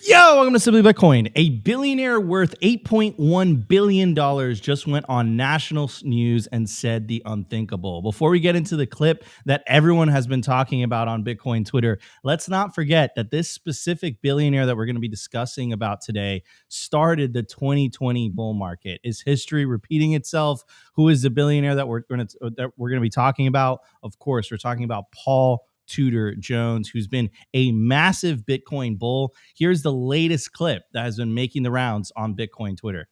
Yo, welcome to Simply Bitcoin. A billionaire worth $8.1 billion just went on national news and said the unthinkable. Before we get into the clip that everyone has been talking about on Bitcoin Twitter, let's not forget that this specific billionaire that we're going to be discussing about today started the 2020 bull market. Is history repeating itself? Who is the billionaire that we're going to be talking about? Of course, we're talking about Paul Tudor Jones, who's been a massive Bitcoin bull. Here's the latest clip that has been making the rounds on Bitcoin Twitter.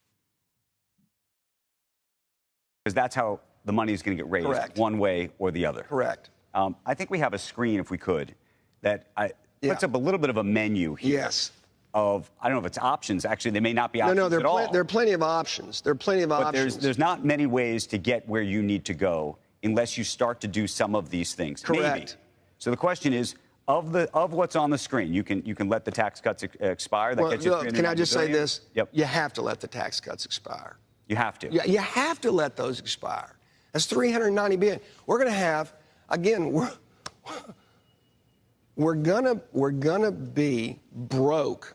Because that's how the money is going to get raised. Correct. One way or the other. Correct. I think we have a screen, if we could, that puts up a little bit of a menu here. Yes. Of, I don't know if it's options. Actually, they may not be options at all. There are plenty of options. There are plenty of options. There's not many ways to get where you need to go unless you start to do some of these things. Correct. Maybe. So the question is, of what's on the screen, you can let the tax cuts expire. That gets you can I just say this? Yep. You have to let the tax cuts expire. You have to. You have to let those expire. That's $390 billion. We're going to have, again, we're gonna be broke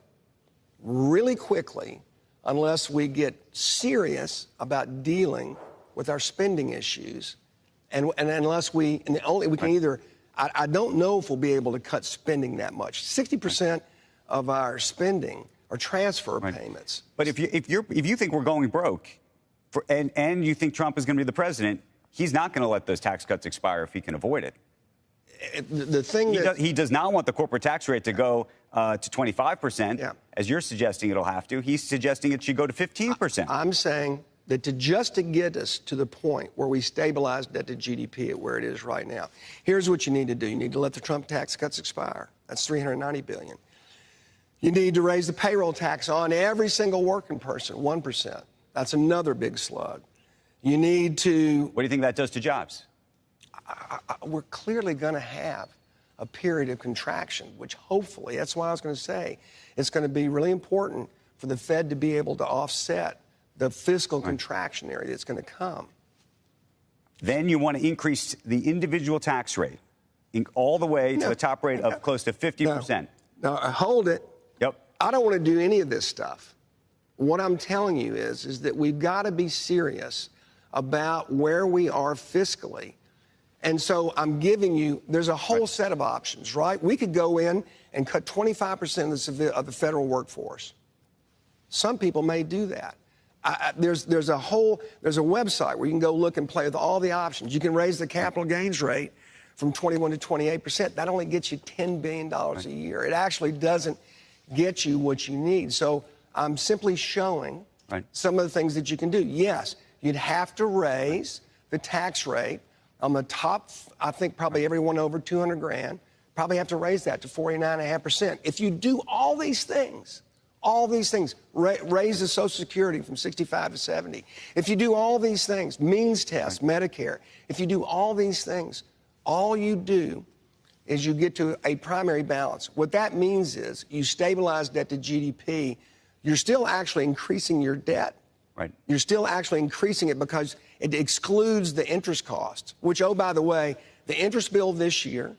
really quickly unless we get serious about dealing with our spending issues, and unless we can either. I don't know if we'll be able to cut spending that much. 60% of our spending are transfer payments. But if you think we're going broke, and you think Trump is going to be the president, he's not going to let those tax cuts expire if he can avoid it. The thing he does not want the corporate tax rate to go to 25%, as you're suggesting it'll have to. He's suggesting it should go to 15%. I'm saying that just to get us to the point where we stabilize debt to GDP at where it is right now, here's what you need to do. You need to let the Trump tax cuts expire. That's $390 billion. You need to raise the payroll tax on every single working person, 1%. That's another big slug. You need to... What do you think that does to jobs? We're clearly going to have a period of contraction, which hopefully, that's why I was going to say, it's going to be really important for the Fed to be able to offset the fiscal contraction area that's going to come. Then you want to increase the individual tax rate all the way to the top rate of close to 50%. No, hold it. Yep. I don't want to do any of this stuff. What I'm telling you is that we've got to be serious about where we are fiscally. And so I'm giving you, there's a whole set of options, right? We could go in and cut 25% of the federal workforce. Some people may do that. There's a website where you can go look and play with all the options. You can raise the capital gains rate from 21 to 28%. That only gets you $10 billion a year. It actually doesn't get you what you need. So I'm simply showing some of the things that you can do. Yes, you'd have to raise the tax rate on the top, I think probably everyone over 200 grand, probably have to raise that to 49.5%. If you do all these things, raise the Social Security from 65 to 70. If you do all these things, means test, Medicare, if you do all these things, all you do is you get to a primary balance. What that means is you stabilize debt to GDP. You're still actually increasing your debt. Right. You're still actually increasing it because it excludes the interest costs, which, oh, by the way, the interest bill this year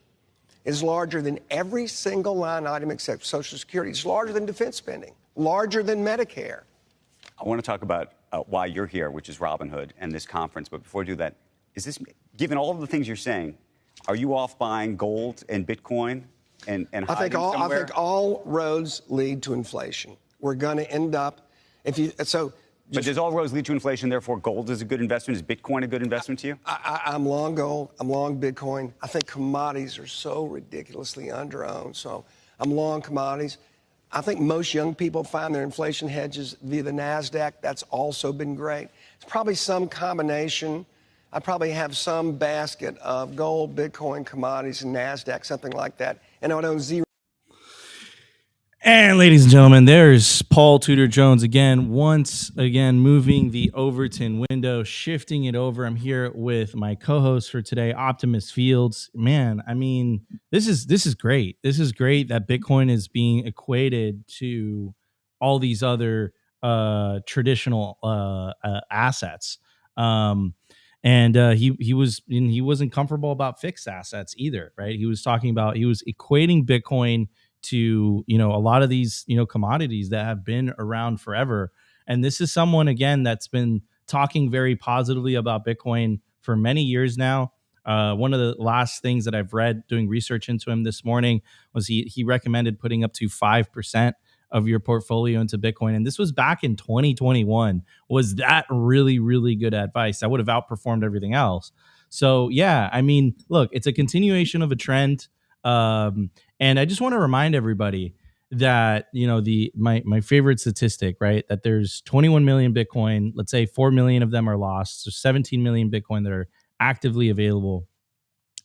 is larger than every single line item except Social Security. It's larger than defense spending, larger than Medicare. I want to talk about why you're here, which is Robinhood and this conference. But before I do that, is this, given all of the things you're saying, are you off buying gold and Bitcoin and hiding somewhere? I think all roads lead to inflation. We're going to end up, But does all roads lead to inflation, therefore gold is a good investment? Is Bitcoin a good investment to you? I'm long gold. I'm long Bitcoin. I think commodities are so ridiculously underowned. So I'm long commodities. I think most young people find their inflation hedges via the NASDAQ. That's also been great. It's probably some combination. I probably have some basket of gold, Bitcoin, commodities, and NASDAQ, something like that. And I would own zero. And ladies and gentlemen, there's Paul Tudor Jones again, once again moving the Overton window, shifting it over. I'm here with my co-host for today, Optimus Fields. Man, I mean, this is great. This is great that Bitcoin is being equated to all these other traditional assets. And he wasn't comfortable about fixed assets either, right? He was equating Bitcoin to, you know, a lot of these, you know, commodities that have been around forever. And this is someone, again, that's been talking very positively about Bitcoin for many years now. One of the last things that I've read doing research into him this morning was he recommended putting up to 5% of your portfolio into Bitcoin. And this was back in 2021. Was that really, really good advice? That would have outperformed everything else. So yeah, I mean, look, it's a continuation of a trend. And I just want to remind everybody that, you know, my favorite statistic, right? That there's 21 million Bitcoin, let's say 4 million of them are lost. So 17 million Bitcoin that are actively available.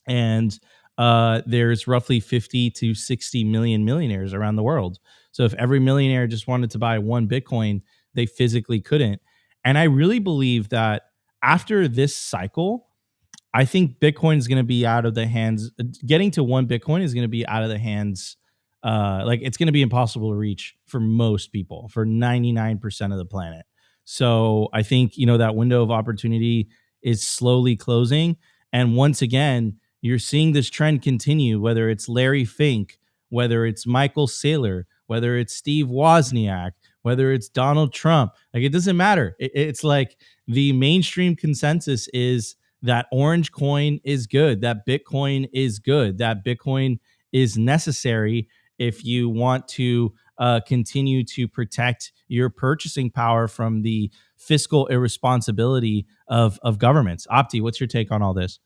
And there's roughly 50 to 60 million millionaires around the world. So if every millionaire just wanted to buy one Bitcoin, they physically couldn't. And I really believe that after this cycle, I think Bitcoin is going to be out of the hands. Getting to one Bitcoin is going to be out of the hands. Like it's going to be impossible to reach for most people, for 99% of the planet. So I think, you know, that window of opportunity is slowly closing. And once again, you're seeing this trend continue, whether it's Larry Fink, whether it's Michael Saylor, whether it's Steve Wozniak, whether it's Donald Trump. Like, it doesn't matter. It's like the mainstream consensus is that orange coin is good, that Bitcoin is good, that Bitcoin is necessary if you want to continue to protect your purchasing power from the fiscal irresponsibility of governments. Opti, what's your take on all this?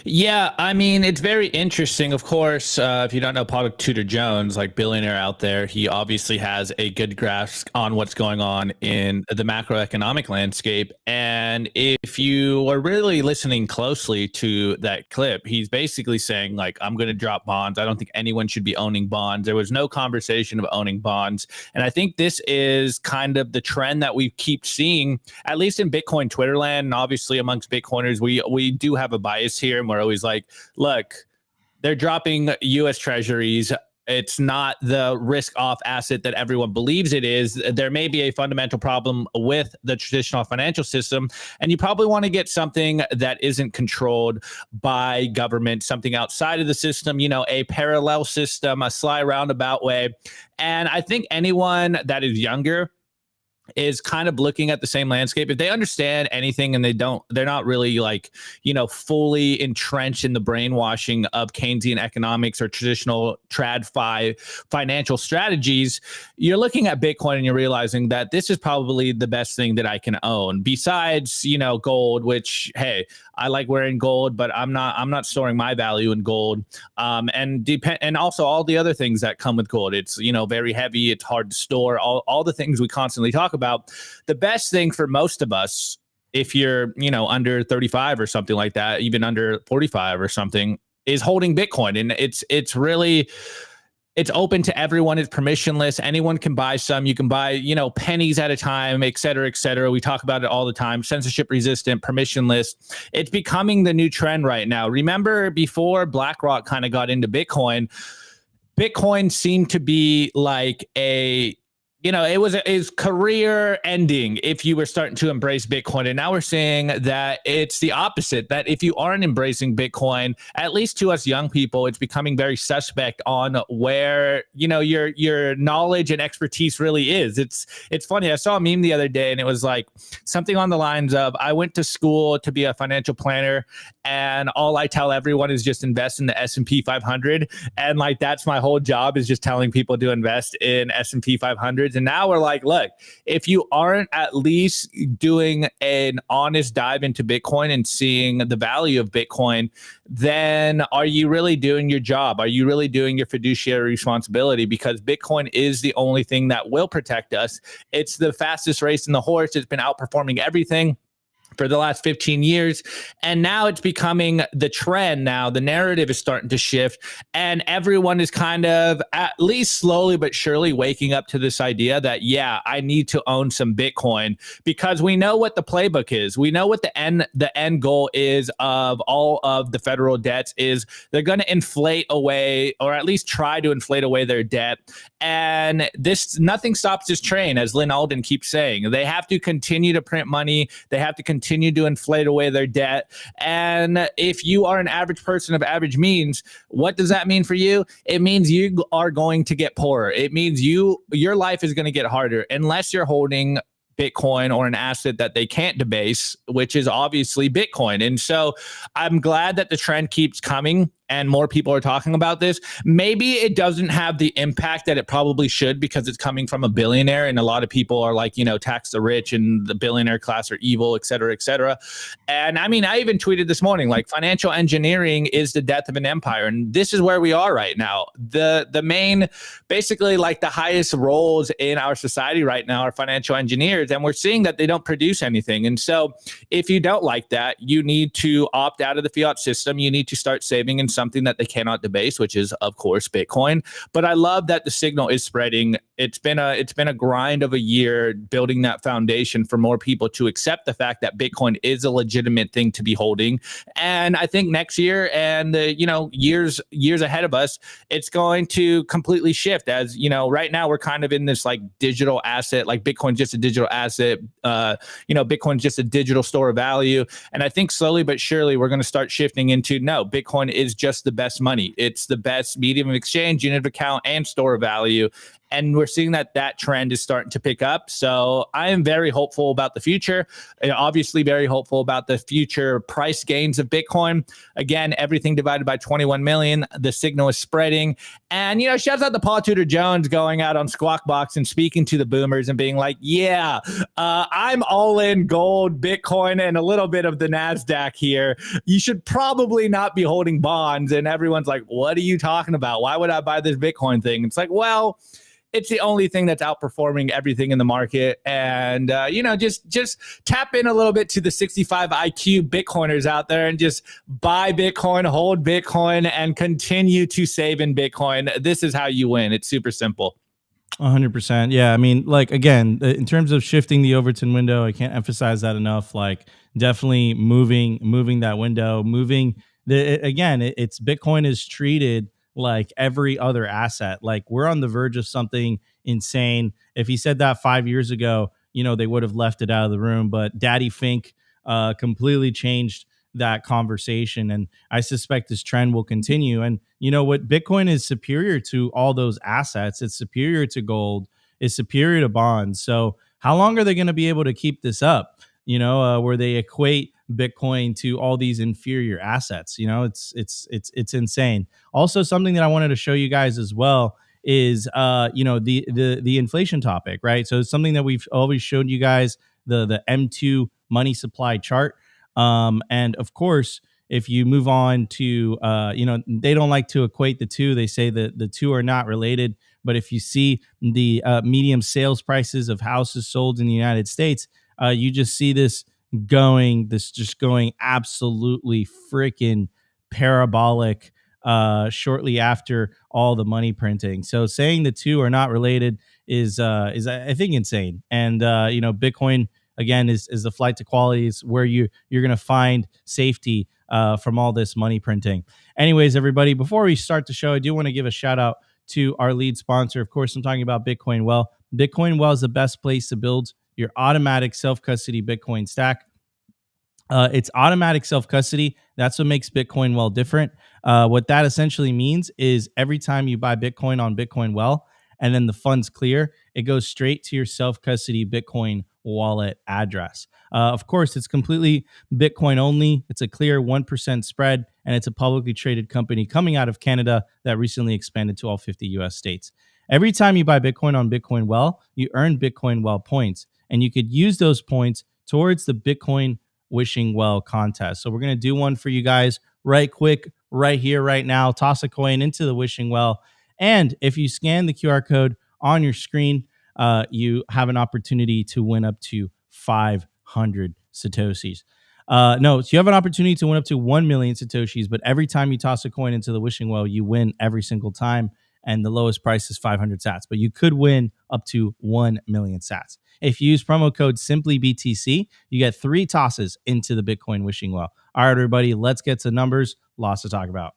Yeah, I mean, it's very interesting. Of course, if you don't know Tudor Jones, like billionaire out there, he obviously has a good grasp on what's going on in the macroeconomic landscape. And if you are really listening closely to that clip, he's basically saying, like, I'm going to drop bonds. I don't think anyone should be owning bonds. There was no conversation of owning bonds. And I think this is kind of the trend that we keep seeing, at least in Bitcoin Twitter land. And obviously amongst Bitcoiners, we do have a bias here, and we're always like, look, they're dropping US treasuries. It's not the risk off asset that everyone believes it is. There may be a fundamental problem with the traditional financial system, and you probably want to get something that isn't controlled by government, something outside of the system, you know, a parallel system, a sly roundabout way. And I think anyone that is younger is kind of looking at the same landscape. If they understand anything and they're not really, like, you know, fully entrenched in the brainwashing of Keynesian economics or traditional TradFi financial strategies, you're looking at Bitcoin and you're realizing that this is probably the best thing that I can own besides, you know, gold, which, hey, I like wearing gold, but I'm not storing my value in gold. And also all the other things that come with gold. It's, you know, very heavy. It's hard to store. All the things we constantly talk about. The best thing for most of us, if you're, you know, under 35 or something like that, even under 45 or something, is holding Bitcoin. And it's really, it's open to everyone. It's permissionless. Anyone can buy some. You can buy, you know, pennies at a time, et cetera, et cetera. We talk about it all the time. Censorship resistant, permissionless. It's becoming the new trend right now. Remember, before BlackRock kind of got into Bitcoin, Bitcoin seemed to be like a, you know, it was his career ending if you were starting to embrace Bitcoin. And now we're seeing that it's the opposite, that if you aren't embracing Bitcoin, at least to us young people, it's becoming very suspect on where, you know, your knowledge and expertise really is. It's funny. I saw a meme the other day and it was like something on the lines of, I went to school to be a financial planner and all I tell everyone is just invest in the S&P 500. And like, that's my whole job, is just telling people to invest in S&P 500. And now we're like, look, if you aren't at least doing an honest dive into Bitcoin and seeing the value of Bitcoin, then are you really doing your job? Are you really doing your fiduciary responsibility? Because Bitcoin is the only thing that will protect us. It's the fastest race in the horse. It's been outperforming everything for the last 15 years. And now it's becoming the trend. Now the narrative is starting to shift and everyone is kind of, at least slowly but surely, waking up to this idea that, yeah, I need to own some Bitcoin, because we know what the playbook is. We know what the end goal is of all of the federal debts is. They're going to inflate away, or at least try to inflate away, their debt. And nothing stops this train, as Lynn Alden keeps saying. They have to continue to print money. They have to continue continue to inflate away their debt. And if you are an average person of average means, what does that mean for you? It means you are going to get poorer. It means your life is going to get harder unless you're holding Bitcoin or an asset that they can't debase, which is obviously Bitcoin. And so I'm glad that the trend keeps coming and more people are talking about this. Maybe it doesn't have the impact that it probably should because it's coming from a billionaire, and a lot of people are like, tax the rich and the billionaire class are evil, et cetera, et cetera. And I mean, I even tweeted this morning, like, financial engineering is the death of an empire. And this is where we are right now. The main, basically, like, the highest roles in our society right now are financial engineers, and we're seeing that they don't produce anything. And so if you don't like that, you need to opt out of the fiat system. You need to start saving in something that they cannot debase, which is, of course, Bitcoin. But I love that the signal is spreading. It's been a grind of a year building that foundation for more people to accept the fact that Bitcoin is a legitimate thing to be holding. And I think next year and years ahead of us, it's going to completely shift. As right now we're kind of in this like digital asset, like Bitcoin's just a digital asset. Bitcoin's just a digital store of value. And I think slowly but surely we're going to start shifting into, no, Bitcoin is just the best money. It's the best medium of exchange, unit of account, and store of value. And we're seeing that trend is starting to pick up. So I am very hopeful about the future, and obviously very hopeful about the future price gains of Bitcoin. Again, everything divided by 21 million. The signal is spreading. And, shouts out to Paul Tudor Jones going out on Squawk Box and speaking to the boomers and being like, I'm all in gold, Bitcoin, and a little bit of the NASDAQ here. You should probably not be holding bonds. And everyone's like, what are you talking about? Why would I buy this Bitcoin thing? It's like, well, it's the only thing that's outperforming everything in the market. And, just tap in a little bit to the 65 IQ Bitcoiners out there and just buy Bitcoin, hold Bitcoin, and continue to save in Bitcoin. This is how you win. It's super simple. 100%. Yeah. I mean, like, again, in terms of shifting the Overton window, I can't emphasize that enough. Like, definitely moving that window, it's Bitcoin is treated like every other asset. Like, we're on the verge of something insane. If he said that 5 years ago, they would have left it out of the room. But Daddy Fink completely changed that conversation. And I suspect this trend will continue. And what? Bitcoin is superior to all those assets. It's superior to gold. It's superior to bonds. So how long are they going to be able to keep this up? Where they equate Bitcoin to all these inferior assets. It's insane. Also, something that I wanted to show you guys as well is the inflation topic, right? So it's something that we've always showed you guys, the M2 money supply chart. And of course, if you move on to they don't like to equate the two. They say that the two are not related. But if you see the medium sales prices of houses sold in the United States, you just see this going absolutely freaking parabolic shortly after all the money printing. So saying the two are not related is I think insane. And Bitcoin, again, is the flight to quality. Is where you're going to find safety from all this money printing. Anyways, everybody, before we start the show, I do want to give a shout out to our lead sponsor. Of course, I'm talking about Bitcoin Well. Bitcoin Well is the best place to build your automatic self-custody Bitcoin stack. It's automatic self-custody. That's what makes Bitcoin Well different. What that essentially means is every time you buy Bitcoin on Bitcoin Well and then the funds clear, it goes straight to your self-custody Bitcoin wallet address. Of course, it's completely Bitcoin only. It's a clear 1% spread, and it's a publicly traded company coming out of Canada that recently expanded to all 50 US states. Every time you buy Bitcoin on Bitcoin Well, you earn Bitcoin Well points, and you could use those points towards the Bitcoin Wishing Well contest. So we're going to do one for you guys right quick, right here, right now. Toss a coin into the Wishing Well. And if you scan the QR code on your screen, you have an opportunity to win up to 500 Satoshis. So you have an opportunity to win up to 1 million Satoshis, but every time you toss a coin into the Wishing Well, you win every single time. And the lowest price is 500 sats, but you could win up to 1 million sats. If you use promo code SimplyBTC, you get 3 tosses into the Bitcoin Wishing Well. All right, everybody, let's get to numbers. Lots to talk about.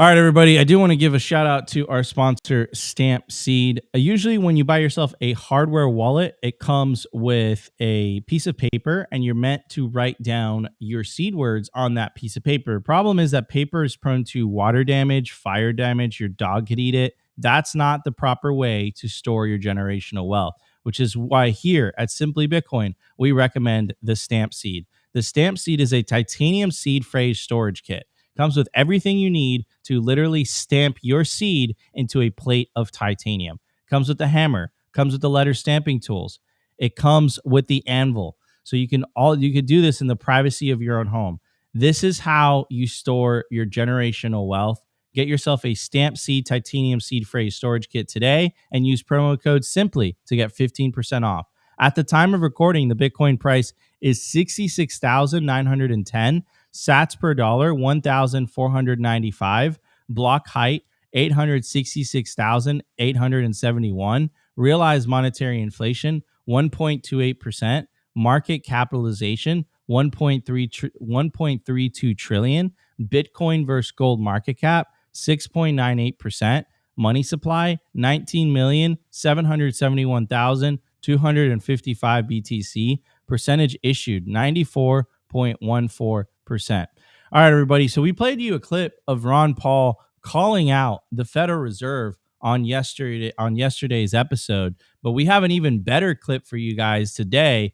All right, everybody. I do want to give a shout out to our sponsor, Stampseed. Usually, when you buy yourself a hardware wallet, it comes with a piece of paper, and you're meant to write down your seed words on that piece of paper. Problem is that paper is prone to water damage, fire damage. Your dog could eat it. That's not the proper way to store your generational wealth, which is why here at Simply Bitcoin, we recommend the Stampseed. The Stampseed is a titanium seed phrase storage kit. Comes with everything you need to literally stamp your seed into a plate of titanium. Comes with the hammer, comes with the letter stamping tools. It comes with the anvil. So you could do this in the privacy of your own home. This is how you store your generational wealth. Get yourself a Stampseed titanium seed phrase storage kit today and use promo code SIMPLY to get 15% off. At the time of recording, the Bitcoin price is 66,910. Sats per dollar, 1,495. Block height, 866,871. Realized monetary inflation, 1.28%. Market capitalization, 1.32 trillion. Bitcoin versus gold market cap, 6.98%. Money supply, 19,771,255 BTC. Percentage issued, 94.14%. All right, everybody. So we played you a clip of Ron Paul calling out the Federal Reserve on yesterday's episode, but we have an even better clip for you guys today.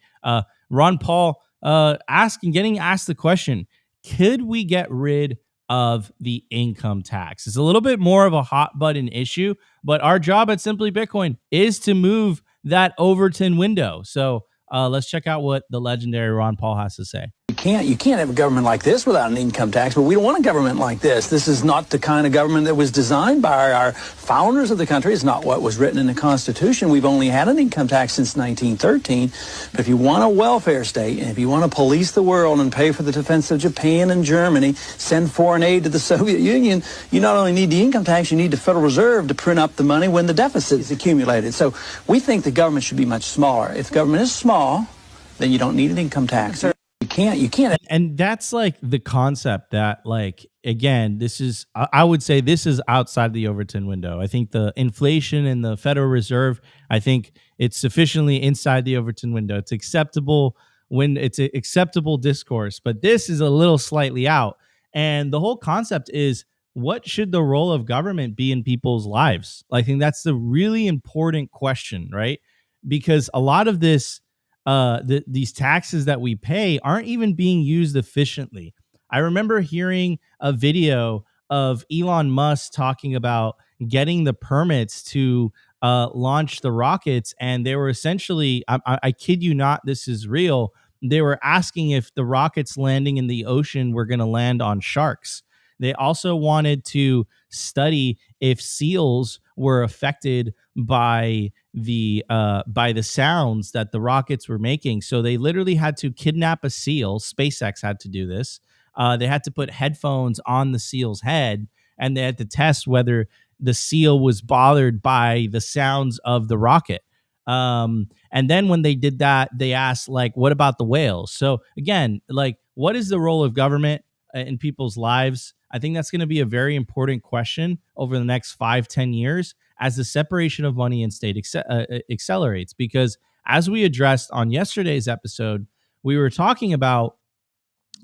Ron Paul getting asked the question, could we get rid of the income tax? It's a little bit more of a hot button issue, but our job at Simply Bitcoin is to move that Overton window. So let's check out what the legendary Ron Paul has to say. You can't have a government like this without an income tax, but we don't want a government like this. This is not the kind of government that was designed by our founders of the country. It's not what was written in the Constitution. We've only had an income tax since 1913. But if you want a welfare state, and if you want to police the world and pay for the defense of Japan and Germany, send foreign aid to the Soviet Union, you not only need the income tax, you need the Federal Reserve to print up the money when the deficit is accumulated. So we think the government should be much smaller. If government is small, then you don't need an income tax. You can't. And that's like the concept that, like, again, I would say this is outside the Overton window. I think the inflation and the Federal Reserve, I think it's sufficiently inside the Overton window. It's acceptable when it's an acceptable discourse, but this is a little slightly out. And the whole concept is, what should the role of government be in people's lives? I think that's the really important question, right? Because a lot of this, these taxes that we pay aren't even being used efficiently. I remember hearing a video of Elon Musk talking about getting the permits to launch the rockets, and they were essentially, I kid you not, this is real, they were asking if the rockets landing in the ocean were going to land on sharks. They also wanted to study if seals were affected by the sounds that the rockets were making. So they literally had to kidnap a seal. SpaceX had to do this. They had to put headphones on the seal's head, and they had to test whether the seal was bothered by the sounds of the rocket. And then when they did that, they asked, like, what about the whales? So again, like, what is the role of government in people's lives? I think that's going to be a very important question over the next 5-10 years as the separation of money and state accelerates. Because as we addressed on yesterday's episode, we were talking about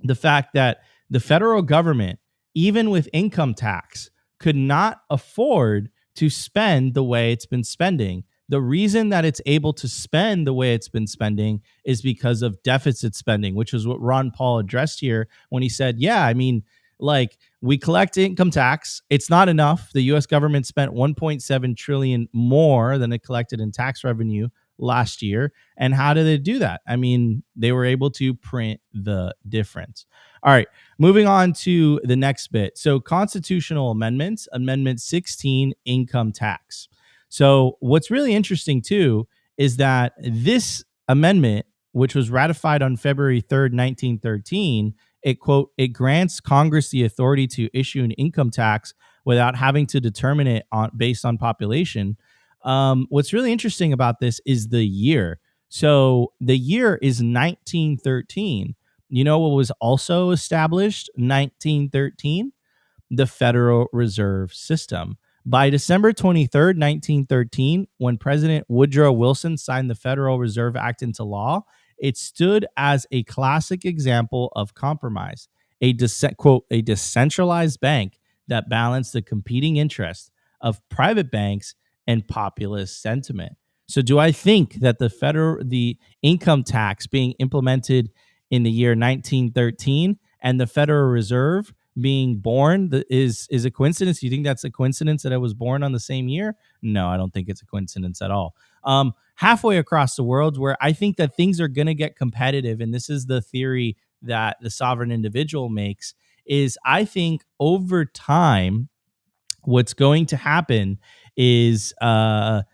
the fact that the federal government, even with income tax, could not afford to spend the way it's been spending. The reason that it's able to spend the way it's been spending is because of deficit spending, which is what Ron Paul addressed here when he said, yeah, I mean, like, we collect income tax. It's not enough. The U.S. government spent $1.7 trillion more than it collected in tax revenue last year. And how did they do that? I mean, they were able to print the difference. All right, moving on to the next bit. So constitutional amendments, Amendment 16, income tax. So what's really interesting, too, is that this amendment, which was ratified on February 3rd, 1913, it grants Congress the authority to issue an income tax without having to determine it based on population. What's really interesting about this is the year. So the year is 1913. You know what was also established 1913? the Federal Reserve System. By December 23rd, 1913, when President Woodrow Wilson signed the Federal Reserve Act into law, it stood as a classic example of compromise, quote, a decentralized bank that balanced the competing interests of private banks and populist sentiment. So do I think that the income tax being implemented in the year 1913 and the Federal Reserve being born is a coincidence? Do you think that's a coincidence that I was born on the same year? No, I don't think it's a coincidence at all. Halfway across the world, where I think that things are going to get competitive, and this is the theory that the sovereign individual makes, is I think over time, what's going to happen is you're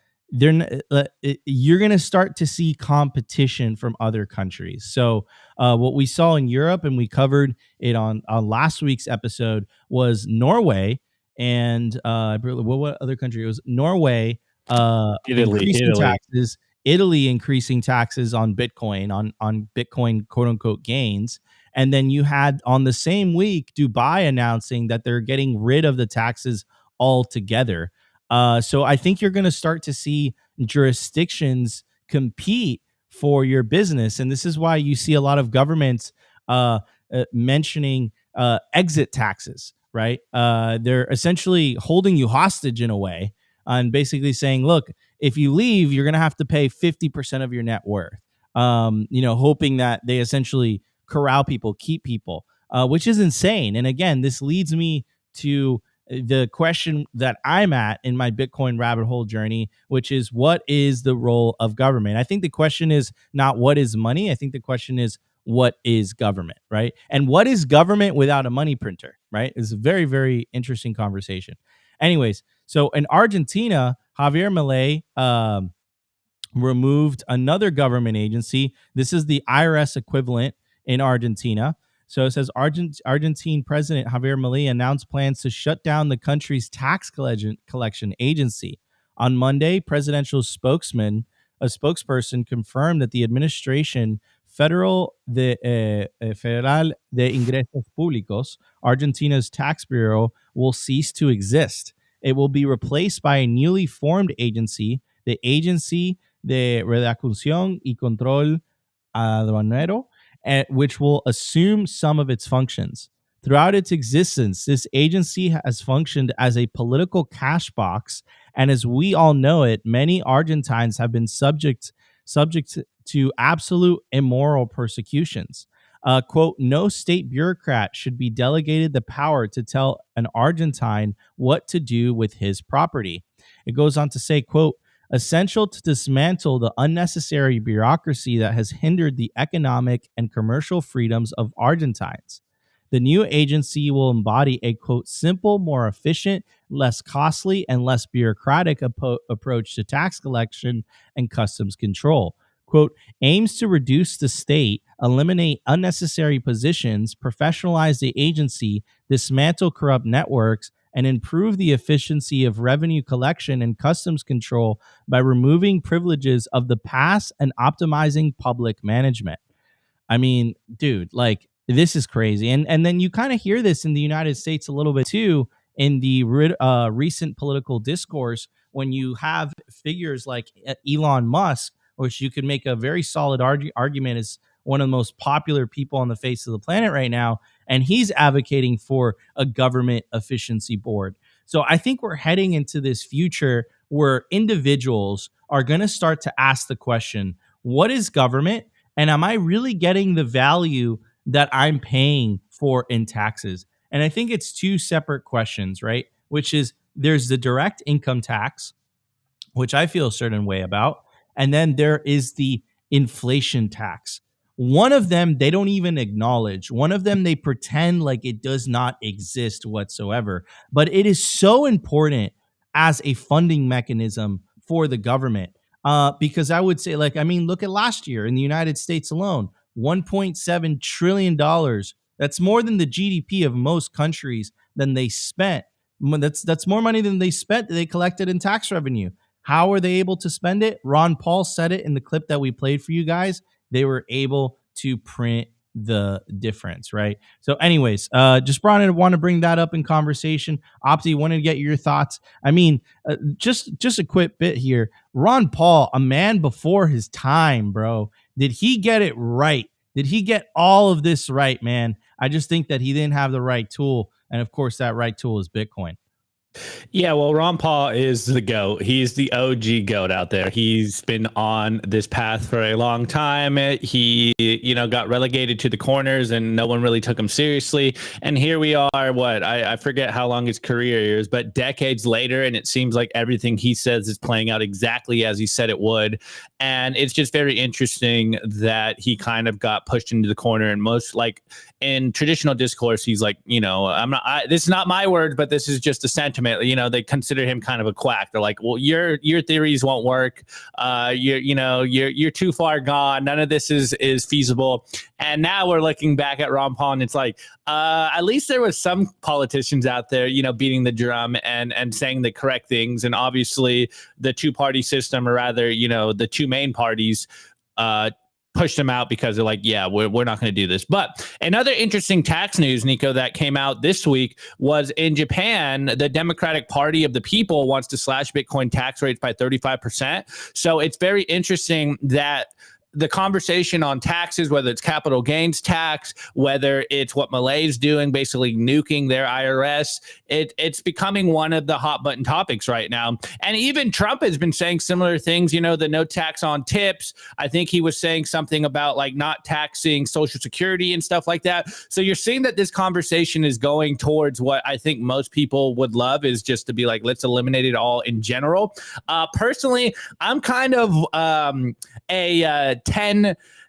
going to start to see competition from other countries. So what we saw in Europe, and we covered it on last week's episode, was Norway and what other country? It was Norway increasing taxes, Italy increasing taxes on Bitcoin, on Bitcoin quote unquote gains. And then you had on the same week Dubai announcing that they're getting rid of the taxes altogether. So I think you're going to start to see jurisdictions compete for your business. And this is why you see a lot of governments mentioning exit taxes, right? They're essentially holding you hostage in a way and basically saying, look, if you leave, you're going to have to pay 50% of your net worth, hoping that they essentially corral people, keep people, which is insane. And again, this leads me to the question that I'm at in my Bitcoin rabbit hole journey, which is, what is the role of government? I think the question is not what is money. I think the question is, what is government, right? And what is government without a money printer, right? It's a very, very interesting conversation. Anyways, so in Argentina, Javier Milei removed another government agency. This is the IRS equivalent in Argentina. So it says Argentine President Javier Milei announced plans to shut down the country's tax collection agency. On Monday, a spokesperson confirmed that the administration Federal de Ingresos Públicos, Argentina's tax bureau, will cease to exist. It will be replaced by a newly formed agency, the Agencia de Redacción y Control Aduanero, which will assume some of its functions. Throughout its existence, this agency has functioned as a political cash box, and as we all know it, many Argentines have been subject to absolute immoral persecutions. Quote, no state bureaucrat should be delegated the power to tell an Argentine what to do with his property. It goes on to say, quote, essential to dismantle the unnecessary bureaucracy that has hindered the economic and commercial freedoms of Argentines. The new agency will embody a, quote, simple, more efficient, less costly, and less bureaucratic approach to tax collection and customs control. Quote, aims to reduce the state, eliminate unnecessary positions, professionalize the agency, dismantle corrupt networks, and improve the efficiency of revenue collection and customs control by removing privileges of the past and optimizing public management. I mean, dude, like, this is crazy. And then you kind of hear this in the United States a little bit too, in the recent political discourse, when you have figures like Elon Musk, which you could make a very solid argument is one of the most popular people on the face of the planet right now, and he's advocating for a government efficiency board. So I think we're heading into this future where individuals are going to start to ask the question, what is government? And am I really getting the value that I'm paying for in taxes? And I think it's two separate questions, right? Which is, there's the direct income tax, which I feel a certain way about. And then there is the inflation tax. One of them, they don't even acknowledge. One of them, they pretend like it does not exist whatsoever. But it is so important as a funding mechanism for the government. Because I would say, like, I mean, look at last year in the United States alone, $1.7 trillion. That's more than the GDP of most countries than they spent. That's more money than they spent that they collected in tax revenue. How are they able to spend it? Ron Paul said it in the clip that we played for you guys. They were able to print the difference, right? So anyways, just want to bring that up in conversation. Opti, wanted to get your thoughts. I mean, just a quick bit here. Ron Paul, a man before his time, bro. Did he get it right? Did he get all of this right, man? I just think that he didn't have the right tool. And of course, that right tool is Bitcoin. Yeah, well, Ron Paul is the GOAT. He's the OG GOAT out there. He's been on this path for a long time. He, got relegated to the corners and no one really took him seriously. And here we are, I forget how long his career is, but decades later, and it seems like everything he says is playing out exactly as he said it would. And it's just very interesting that he kind of got pushed into the corner. And most, like, in traditional discourse, he's like, this is not my words, but this is just a sentiment. They consider him kind of a quack. They're like, well, your theories won't work. You're too far gone. None of this is feasible. And now we're looking back at Ron Paul, and it's like, at least there was some politicians out there, beating the drum and saying the correct things. And obviously the two-party system, or rather, the two main parties, pushed them out because they're like, yeah, we're not going to do this. But another interesting tax news, Nico, that came out this week was in Japan, the Democratic Party of the People wants to slash Bitcoin tax rates by 35%. So it's very interesting that the conversation on taxes, whether it's capital gains tax, whether it's what Malay's doing, basically nuking their IRS, it's becoming one of the hot button topics right now. And even Trump has been saying similar things, the no tax on tips. I think he was saying something about like not taxing Social Security and stuff like that. So you're seeing that this conversation is going towards what I think most people would love, is just to be like, let's eliminate it all in general. Personally, I'm kind of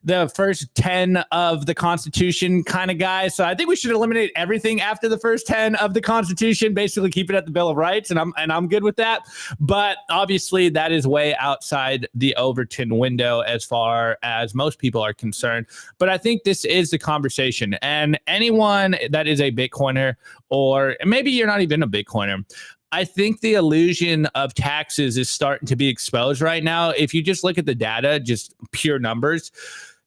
the first 10 of the Constitution kind of guy. So I think we should eliminate everything after the first 10 of the Constitution, basically keep it at the Bill of Rights. And I'm good with that. But obviously that is way outside the Overton window as far as most people are concerned. But I think this is the conversation, and anyone that is a Bitcoiner, or maybe you're not even a Bitcoiner, I think the illusion of taxes is starting to be exposed right now. If you just look at the data, just pure numbers,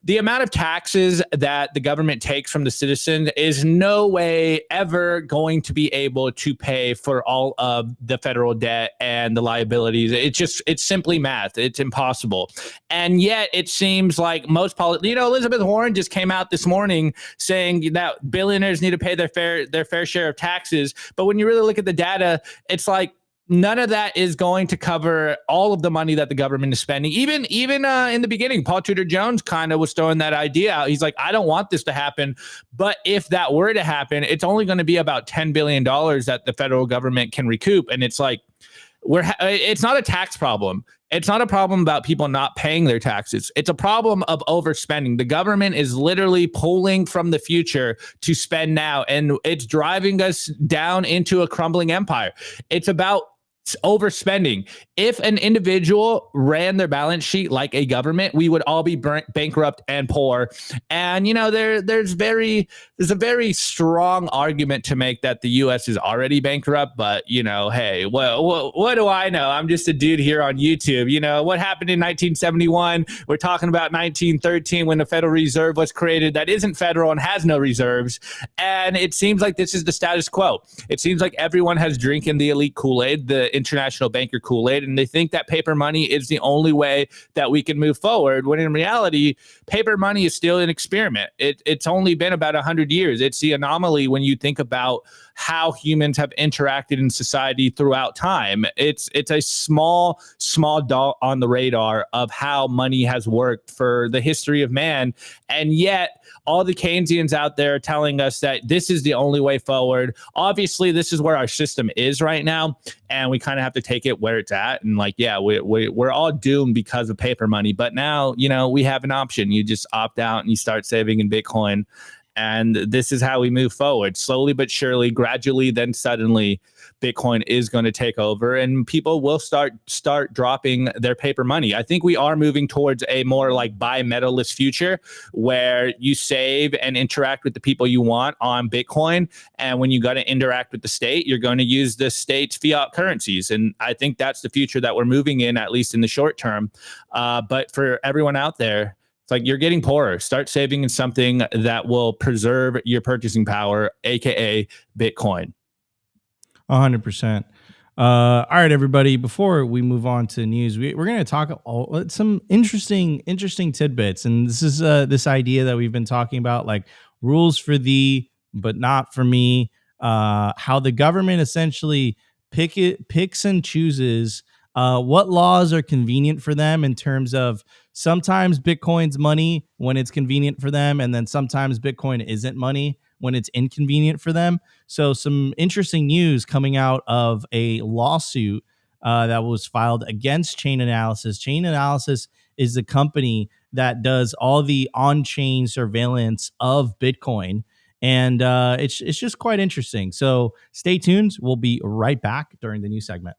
the amount of taxes that the government takes from the citizen is no way ever going to be able to pay for all of the federal debt and the liabilities. It's simply math. It's impossible. And yet it seems like most Elizabeth Warren just came out this morning saying that billionaires need to pay their fair share of taxes. But when you really look at the data, it's like, none of that is going to cover all of the money that the government is spending. Even in the beginning, Paul Tudor Jones kind of was throwing that idea out. He's like, I don't want this to happen. But if that were to happen, it's only going to be about $10 billion that the federal government can recoup. And it's like, it's not a tax problem. It's not a problem about people not paying their taxes. It's a problem of overspending. The government is literally pulling from the future to spend now, and it's driving us down into a crumbling empire. It's about overspending. If an individual ran their balance sheet like a government, we would all be bankrupt and poor. And there's a very strong argument to make that the U.S. is already bankrupt. But hey, what do I know? I'm just a dude here on YouTube. What happened in 1971? We're talking about 1913 when the Federal Reserve was created. That isn't federal and has no reserves. And it seems like this is the status quo. It seems like everyone has drinking the elite Kool-Aid, the international banker Kool-Aid, and they think that paper money is the only way that we can move forward, when in reality, paper money is still an experiment. It's only been about 100 years. It's the anomaly when you think about how humans have interacted in society throughout time. It's a small dot on the radar of how money has worked for the history of man. And yet all the Keynesians out there are telling us that this is the only way forward. Obviously, this is where our system is right now, and we kind of have to take it where it's at. And like, yeah, we're all doomed because of paper money. But now, we have an option. You just opt out and you start saving in Bitcoin. And this is how we move forward, slowly but surely, gradually, then suddenly Bitcoin is going to take over and people will start dropping their paper money. I think we are moving towards a more like bimetalist future where you save and interact with the people you want on Bitcoin. And when you got to interact with the state, you're going to use the state's fiat currencies. And I think that's the future that we're moving in, at least in the short term. But for everyone out there, it's like you're getting poorer. Start saving in something that will preserve your purchasing power, aka Bitcoin. 100%. All right, everybody. Before we move on to news, we're going to talk some interesting tidbits, and this is this idea that we've been talking about, like rules for thee, but not for me. How the government essentially picks and chooses what laws are convenient for them in terms of sometimes Bitcoin's money when it's convenient for them, and then sometimes Bitcoin isn't money when it's inconvenient for them. So some interesting news coming out of a lawsuit that was filed against Chainalysis. Chainalysis is the company that does all the on-chain surveillance of Bitcoin. And it's just quite interesting. So stay tuned. We'll be right back during the news segment.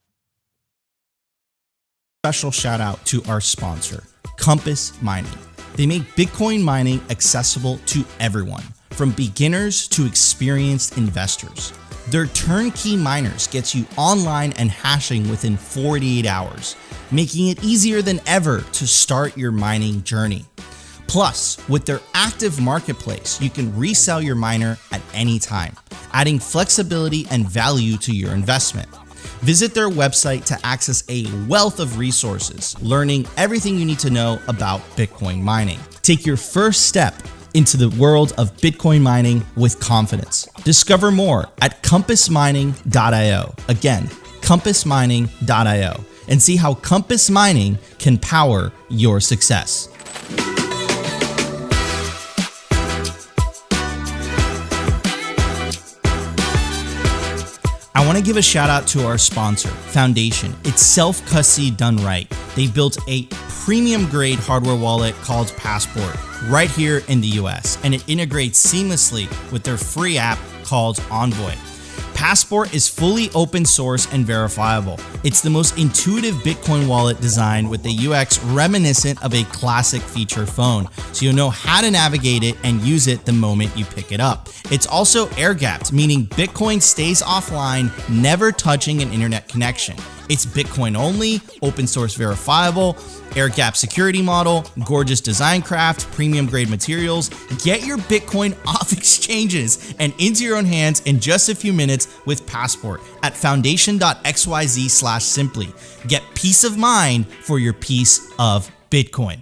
Special shout out to our sponsor, Compass Mining. They make Bitcoin mining accessible to everyone, from beginners to experienced investors. Their turnkey miners gets you online and hashing within 48 hours, making it easier than ever to start your mining journey. Plus, with their active marketplace, you can resell your miner at any time, adding flexibility and value to your investment. Visit their website to access a wealth of resources, learning everything you need to know about Bitcoin mining. Take your first step into the world of Bitcoin mining with confidence. Discover more at compassmining.io. Again, compassmining.io, and see how Compass Mining can power your success. I want to give a shout out to our sponsor, Foundation. It's self-custody done right. They built a premium grade hardware wallet called Passport right here in the US, and it integrates seamlessly with their free app called Envoy. Passport is fully open source and verifiable. It's the most intuitive Bitcoin wallet design with a UX reminiscent of a classic feature phone, so you'll know how to navigate it and use it the moment you pick it up. It's also air-gapped, meaning Bitcoin stays offline, never touching an internet connection. It's Bitcoin only, open source verifiable, air-gap security model, gorgeous design craft, premium grade materials. Get your Bitcoin off exchanges and into your own hands in just a few minutes with Passport at foundation.xyz/simply. Get peace of mind for your piece of Bitcoin.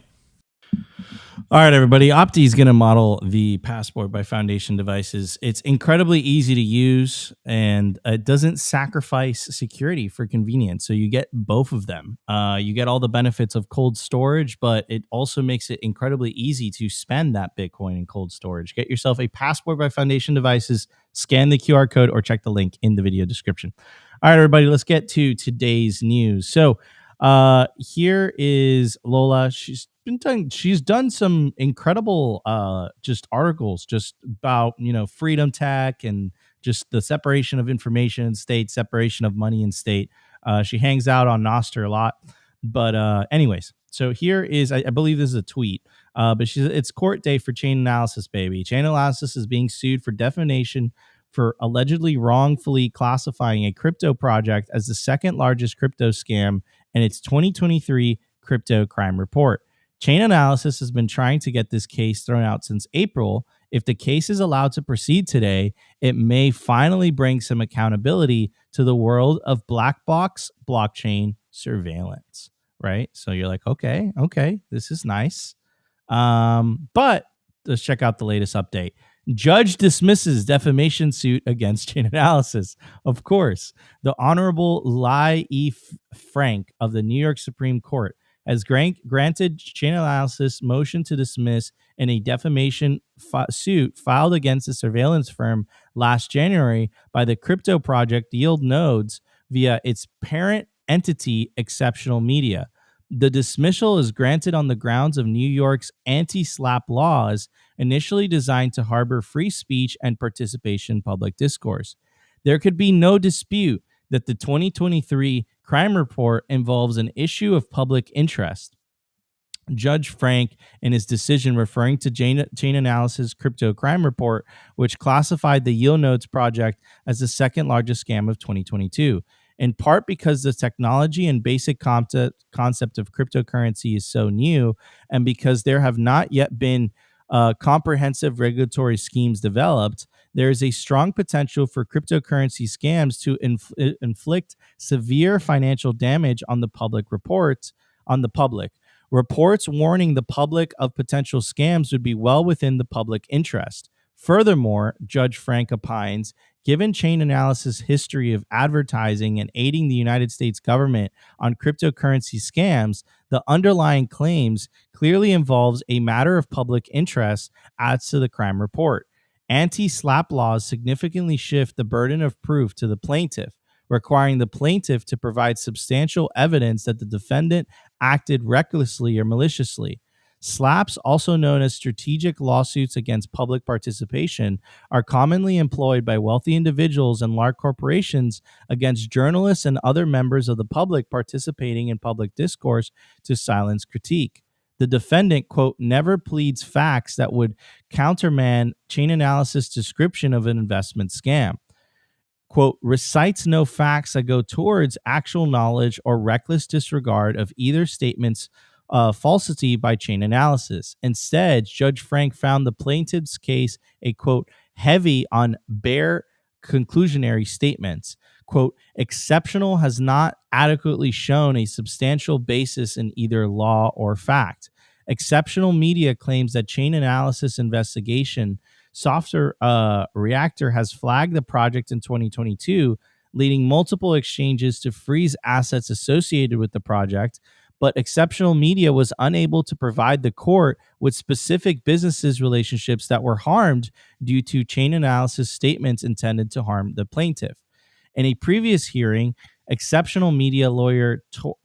All right, everybody. Opti is going to model the Passport by Foundation devices. It's incredibly easy to use, and it doesn't sacrifice security for convenience. So you get both of them. You get all the benefits of cold storage, but it also makes it incredibly easy to spend that Bitcoin in cold storage. Get yourself a Passport by Foundation devices, scan the QR code, or check the link in the video description. All right, everybody, let's get to today's news. So here is Lola. She's done some incredible just articles just about, freedom tech and just the separation of information and state, separation of money and state. She hangs out on Nostr a lot. But anyways, so here is, I believe this is a tweet, but it's court day for Chainalysis, baby. Chainalysis is being sued for defamation for allegedly wrongfully classifying a crypto project as the second largest crypto scam in its 2023 crypto crime report. Chainalysis has been trying to get this case thrown out since April. If the case is allowed to proceed today, it may finally bring some accountability to the world of black box blockchain surveillance, right? So you're like, okay, this is nice. But let's check out the latest update. Judge dismisses defamation suit against Chainalysis. Of course, the Honorable Lai E. Frank of the New York Supreme Court has granted Chainalysis motion to dismiss in a defamation suit filed against the surveillance firm last January by the crypto project Yield Nodes via its parent entity, Exceptional Media. The dismissal is granted on the grounds of New York's anti-SLAPP laws, initially designed to harbor free speech and participation in public discourse. There could be no dispute that the 2023 crime report involves an issue of public interest. Judge Frank, in his decision referring to Chainalysis crypto crime report, which classified the Yield Nodes project as the second largest scam of 2022. in part because the technology and basic concept of cryptocurrency is so new, and because there have not yet been comprehensive regulatory schemes developed. There is a strong potential for cryptocurrency scams to inflict severe financial damage on the public. Reports warning the public of potential scams would be well within the public interest. Furthermore, Judge Frank opines, given Chainalysis' history of advertising and aiding the United States government on cryptocurrency scams, the underlying claims clearly involves a matter of public interest, adds to the crime report. Anti-SLAPP laws significantly shift the burden of proof to the plaintiff, requiring the plaintiff to provide substantial evidence that the defendant acted recklessly or maliciously. SLAPPs, also known as strategic lawsuits against public participation, are commonly employed by wealthy individuals and large corporations against journalists and other members of the public participating in public discourse to silence critique. The defendant, quote, never pleads facts that would countermand Chainalysis' description of an investment scam. Quote, recites no facts that go towards actual knowledge or reckless disregard of either statement's falsity by Chainalysis. Instead, Judge Frank found the plaintiff's case a, quote, heavy on bare conclusionary statements. Quote, exceptional has not adequately shown a substantial basis in either law or fact. Exceptional Media claims that Chainalysis investigation software Reactor has flagged the project in 2022, leading multiple exchanges to freeze assets associated with the project. But Exceptional Media was unable to provide the court with specific businesses relationships that were harmed due to Chainalysis statements intended to harm the plaintiff. In a previous hearing, Exceptional Media lawyer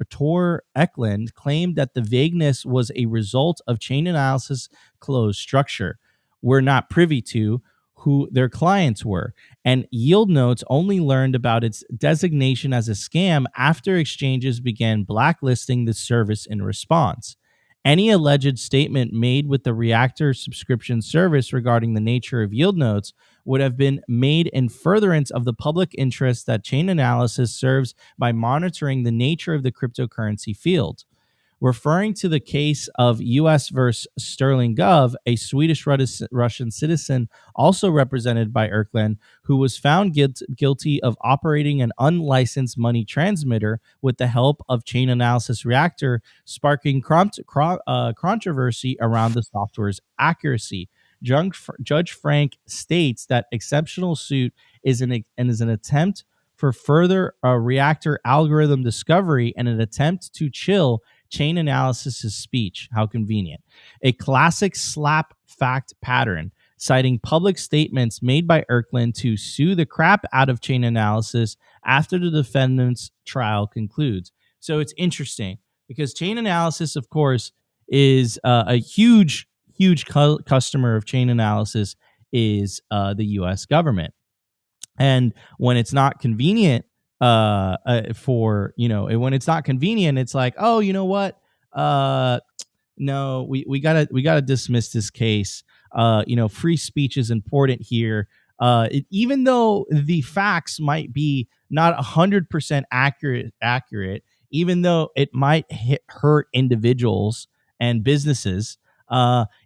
Tor Eklund claimed that the vagueness was a result of Chainalysis' closed structure. We're not privy to who their clients were, and Yield Notes only learned about its designation as a scam after exchanges began blacklisting the service in response. Any alleged statement made with the Reactor subscription service regarding the nature of Yield Notes would have been made in furtherance of the public interest that Chainalysis serves by monitoring the nature of the cryptocurrency field. Referring to the case of U.S. versus Sterling Gov, a Swedish-Russian citizen also represented by Erkland, who was found guilty of operating an unlicensed money transmitter with the help of Chainalysis Reactor, sparking controversy around the software's accuracy. Judge Frank states that exceptional suit is an attempt for further Reactor algorithm discovery and an attempt to chill Chainalysis' speech. How convenient. A classic SLAPP fact pattern, citing public statements made by Erkland to sue the crap out of Chainalysis after the defendant's trial concludes. So it's interesting because Chainalysis, of course, is a huge customer of Chainalysis is the U.S. government. And when it's not convenient when it's not convenient, it's like, oh, you know what? No, we gotta dismiss this case. Free speech is important here. Even though the facts might be not 100% accurate, even though it might hurt individuals and businesses,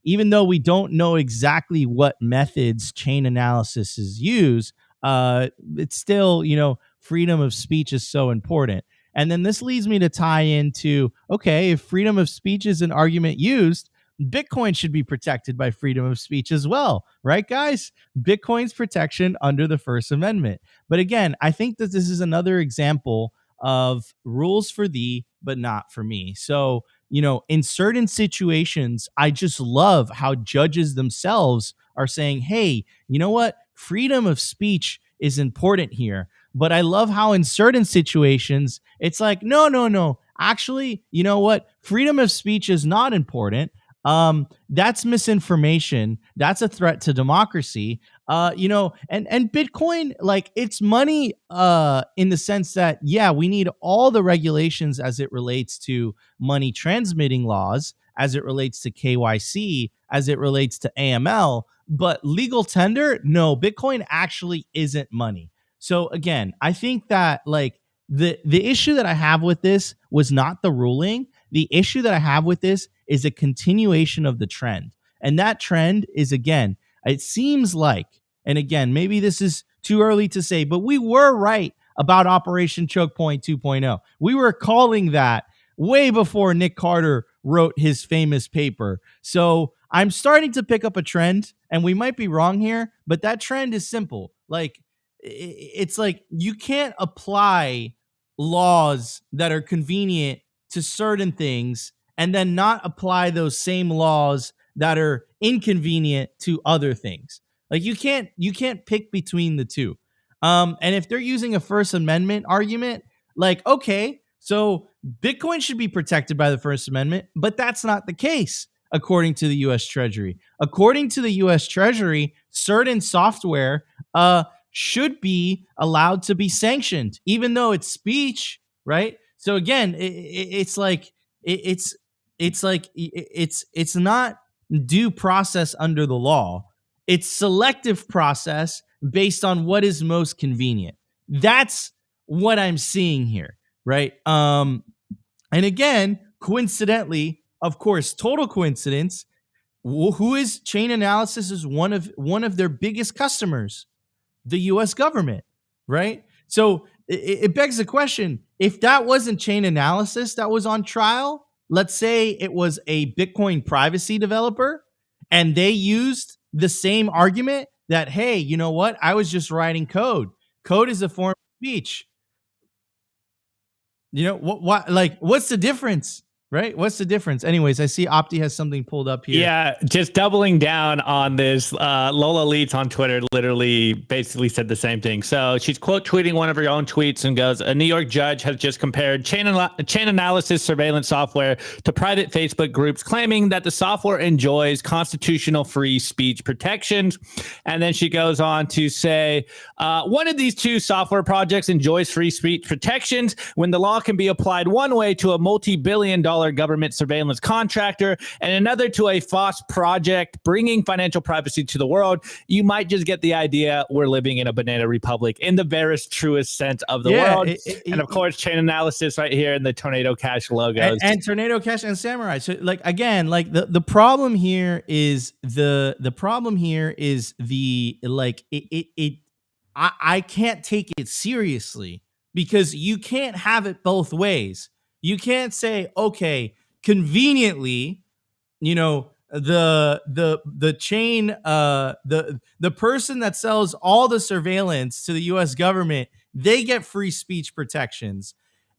even though we don't know exactly what methods Chainalysis is used, it's still, freedom of speech is so important. And then this leads me to tie into, okay, if freedom of speech is an argument used, Bitcoin should be protected by freedom of speech as well, right, guys? Bitcoin's protection under the First Amendment. But again, I think that this is another example of rules for thee, but not for me. So, in certain situations, I just love how judges themselves are saying, hey, you know what? Freedom of speech is important here. But I love how in certain situations, it's like, no. Actually, you know what? Freedom of speech is not important. That's misinformation. That's a threat to democracy. And Bitcoin, like, it's money in the sense that, yeah, we need all the regulations as it relates to money transmitting laws, as it relates to KYC, as it relates to AML, but legal tender, no, Bitcoin actually isn't money. So again, I think that, like, the issue that I have with this was not the ruling. The issue that I have with this is a continuation of the trend. And that trend is, again, it seems like, and again, maybe this is too early to say, but we were right about Operation Choke Point 2.0. We were calling that way before Nick Carter wrote his famous paper. So I'm starting to pick up a trend, and we might be wrong here, but that trend is simple. Like, it's like you can't apply laws that are convenient to certain things and then not apply those same laws that are inconvenient to other things. Like you can't pick between the two. And if they're using a First Amendment argument, like, okay, so Bitcoin should be protected by the First Amendment, but that's not the case, according to the US Treasury. According to the US Treasury, certain software should be allowed to be sanctioned, even though it's speech, right? So again, it's not due process under the law. It's selective process based on what is most convenient. That's what I'm seeing here, right? And again, coincidentally, of course, total coincidence, who is Chainalysis is one of their biggest customers, the US government, right? So it begs the question, if that wasn't Chainalysis that was on trial, let's say it was a Bitcoin privacy developer and they used the same argument that, hey, you know what? I was just writing code. Code is a form of speech. You know, what's the difference? Right? What's the difference? Anyways, I see Opti has something pulled up here. Yeah, just doubling down on this. Lola Leets on Twitter literally basically said the same thing. So she's quote tweeting one of her own tweets and goes, a New York judge has just compared Chainalysis surveillance software to private Facebook groups, claiming that the software enjoys constitutional free speech protections. And then she goes on to say, one of these two software projects enjoys free speech protections when the law can be applied one way to a multi-billion-dollar government surveillance contractor and another to a FOSS project bringing financial privacy to the world. You might just get the idea. We're living in a banana republic in the barest truest sense of the world. And of course, Chainalysis right here in the Tornado Cash logos. And Tornado Cash and Samurai. So like, again, like the problem here is the problem here is I can't take it seriously because you can't have it both ways. You can't say, okay, conveniently, you know, the chain, the person that sells all the surveillance to the US government, they get free speech protections.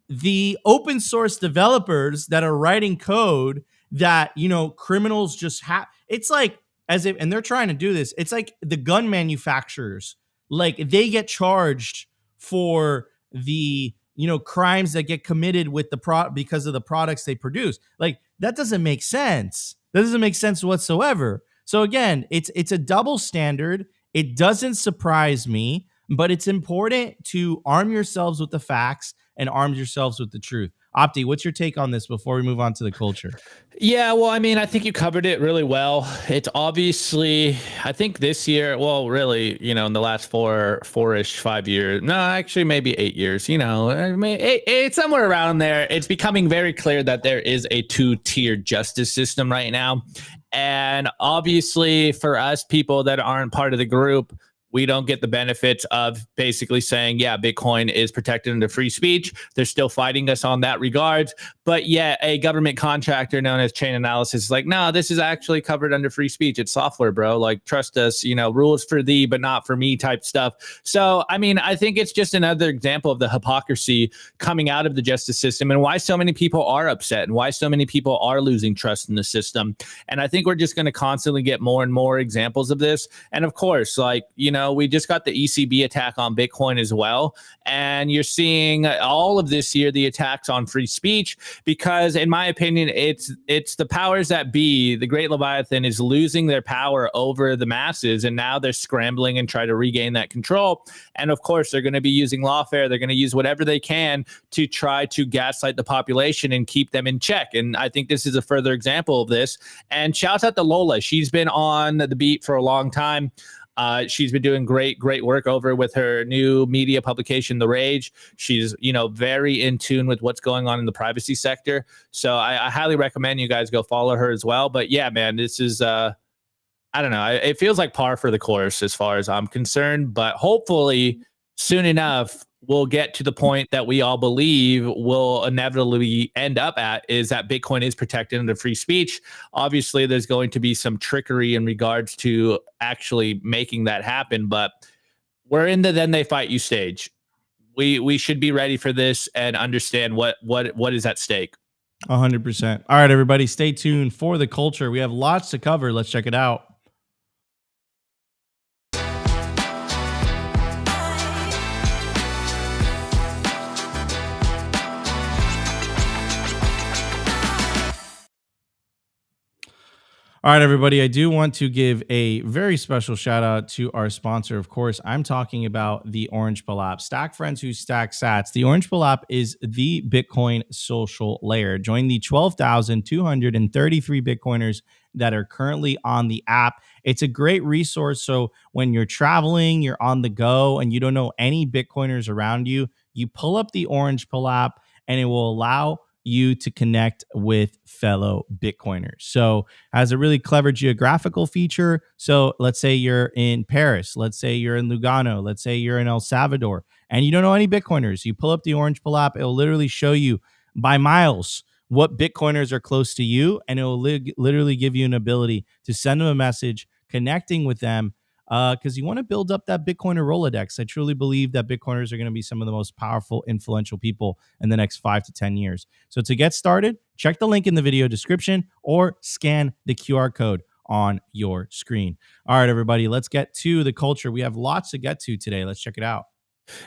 The open source developers that are writing code that, you know, criminals just have, it's like as if, and they're trying to do this, it's like the gun manufacturers, like they get charged for the, you know, crimes that get committed with the because of the products they produce. Like that doesn't make sense. That doesn't make sense whatsoever. So again, it's a double standard. It doesn't surprise me, but it's important to arm yourselves with the facts and arm yourselves with the truth. Opti, what's your take on this before we move on to the culture? Yeah, well, I mean, I think you covered it really well. It's obviously, I think this year, well, really, you know, in the last 5 years, no, actually maybe 8 years, you know, I mean, it's somewhere around there. It's becoming very clear that there is a two-tier justice system right now. And obviously for us people that aren't part of the group, we don't get the benefits of basically saying, yeah, Bitcoin is protected under free speech. They're still fighting us on that regard. But yet a government contractor known as Chainalysis is like, no, this is actually covered under free speech. It's software, bro. Like, trust us, you know, rules for thee, but not for me type stuff. So, I mean, I think it's just another example of the hypocrisy coming out of the justice system and why so many people are upset and why so many people are losing trust in the system. And I think we're just going to constantly get more and more examples of this. And of course, like, you know, we just got the ECB attack on Bitcoin as well. And you're seeing all of this year, the attacks on free speech, because in my opinion, it's the powers that be, the great Leviathan is losing their power over the masses. And now they're scrambling and try to regain that control. And of course, they're going to be using lawfare. They're going to use whatever they can to try to gaslight the population and keep them in check. And I think this is a further example of this. And shout out to Lola. She's been on the beat for a long time. She's been doing great work over with her new media publication, The Rage. She's, very in tune with what's going on in the privacy sector. So I highly recommend you guys go follow her as well. But yeah, man, this is, I don't know. It feels like par for the course as far as I'm concerned, but hopefully soon enough, we'll get to the point that we all believe will inevitably end up at, is that Bitcoin is protected under free speech. Obviously, there's going to be some trickery in regards to actually making that happen, but we're in the then they fight you stage. We should be ready for this and understand what is at stake. 100%. All right, everybody, stay tuned for the culture. We have lots to cover. Let's check it out. All right, everybody, I do want to give a very special shout out to our sponsor. Of course, I'm talking about the Orange Pill app. Stack friends who stack sats. The Orange Pill app is the Bitcoin social layer. Join the 12,233 Bitcoiners that are currently on the app. It's a great resource. So when you're traveling, you're on the go, and you don't know any Bitcoiners around you, you pull up the Orange Pill app and it will allow you to connect with fellow Bitcoiners. So has a really clever geographical feature. So let's say you're in Paris, let's say you're in Lugano, let's say you're in El Salvador, and you don't know any Bitcoiners. You pull up the Orange Pill app, it'll literally show you by miles what Bitcoiners are close to you, and it will literally give you an ability to send them a message, connecting with them, because you want to build up that Bitcoiner Rolodex. I truly believe that Bitcoiners are going to be some of the most powerful, influential people in the next 5 to 10 years. So to get started, check the link in the video description or scan the QR code on your screen. All right, everybody, let's get to the culture. We have lots to get to today. Let's check it out.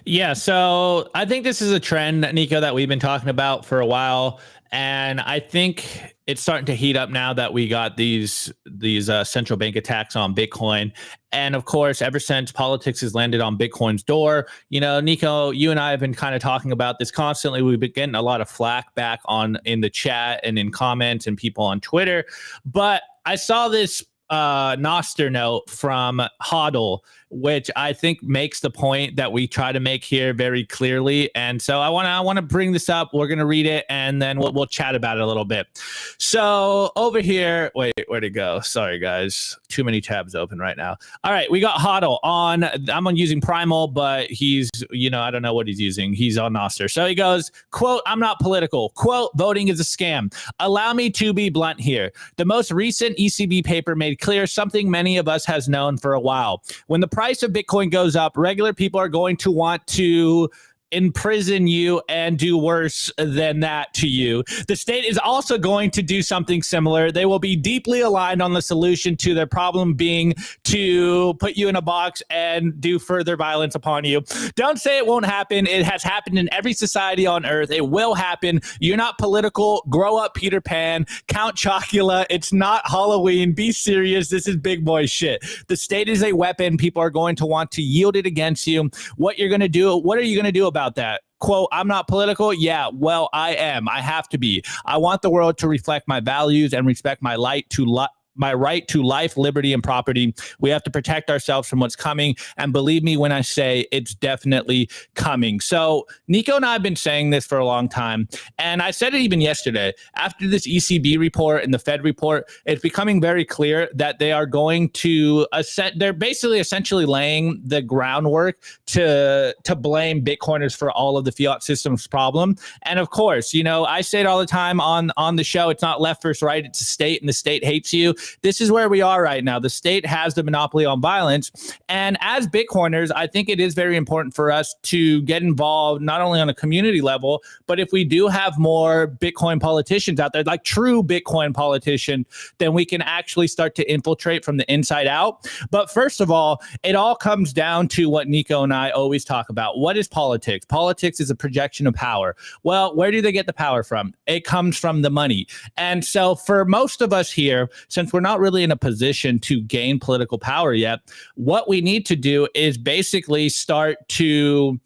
Yeah, so I think this is a trend, Nico, that we've been talking about for a while, and I think it's starting to heat up now that we got these central bank attacks on Bitcoin. And of course, ever since politics has landed on Bitcoin's door, Nico, you and I have been kind of talking about this constantly. We've been getting a lot of flack back in the chat and in comments and people on Twitter. But I saw this Nostr note from Hodl, which I think makes the point that we try to make here very clearly. And so I want to bring this up. We're going to read it and then we'll chat about it a little bit. So over here, wait, where'd it go? Sorry, guys. Too many tabs open right now. All right, we got Hodl on. I'm using Primal, but he's, I don't know what he's using. He's on Nostr. So he goes, quote, "I'm not political. Quote, voting is a scam. Allow me to be blunt here. The most recent ECB paper made clear something many of us has known for a while. When the price of Bitcoin goes up, regular people are going to want to imprison you and do worse than that to you. The state is also going to do something similar. They will be deeply aligned on the solution to their problem being to put you in a box and do further violence upon you. Don't say it won't happen. It has happened in every society on earth. It will happen. You're not political. Grow up, Peter Pan. Count Chocula. It's not Halloween. Be serious. This is big boy shit. The state is a weapon. People are going to want to yield it against you. What are you going to do about that? Quote, "I'm not political." Yeah, well, I am. I have to be. I want the world to reflect my values and respect my right to life, liberty, and property. We have to protect ourselves from what's coming. And believe me when I say it's definitely coming. So Nico and I have been saying this for a long time. And I said it even yesterday. After this ECB report and the Fed report, it's becoming very clear that they are going to they're basically essentially laying the groundwork to blame Bitcoiners for all of the fiat system's problem. And of course, I say it all the time on the show. It's not left versus right. It's a state, and the state hates you. This is where we are right now. The state has the monopoly on violence. And as Bitcoiners, I think it is very important for us to get involved, not only on a community level, but if we do have more Bitcoin politicians out there, like true Bitcoin politicians, then we can actually start to infiltrate from the inside out. But first of all, it all comes down to what Nico and I always talk about. What is politics? Politics is a projection of power. Well, where do they get the power from? It comes from the money. And so for most of us here, since we're not really in a position to gain political power yet, what we need to do is basically start to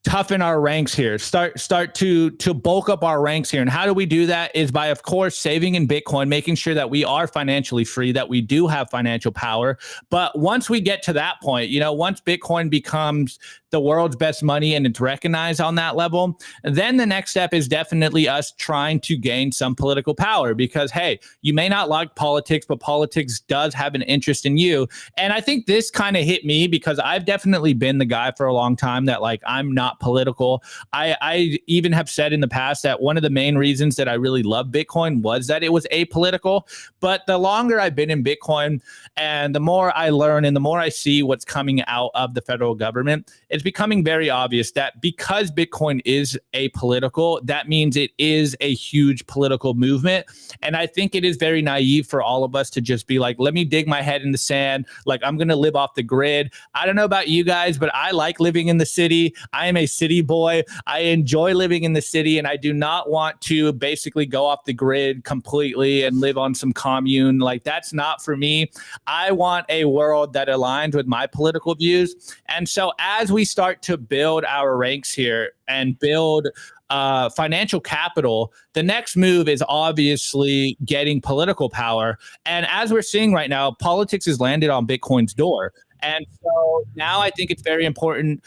toughen our ranks here, start to bulk up our ranks here. And how do we do that is by, of course, saving in Bitcoin, making sure that we are financially free, that we do have financial power. But once we get to that point, once Bitcoin becomes the world's best money and it's recognized on that level, then the next step is definitely us trying to gain some political power, because, hey, you may not like politics, but politics does have an interest in you. And I think this kind of hit me because I've definitely been the guy for a long time that, like, I'm not political. I even have said in the past that one of the main reasons that I really love Bitcoin was that it was apolitical. But the longer I've been in Bitcoin and the more I learn and the more I see what's coming out of the federal government, it's becoming very obvious that because Bitcoin is apolitical, that means it is a huge political movement. And I think it is very naive for all of us to just be like, let me dig my head in the sand. Like, I'm going to live off the grid. I don't know about you guys, but I like living in the city. I am a city boy. I enjoy living in the city, and I do not want to basically go off the grid completely and live on some commune. Like, that's not for me. I want a world that aligns with my political views. And so as we start to build our ranks here and build financial capital, the next move is obviously getting political power. And as we're seeing right now, politics has landed on Bitcoin's door. And so now I think it's very important,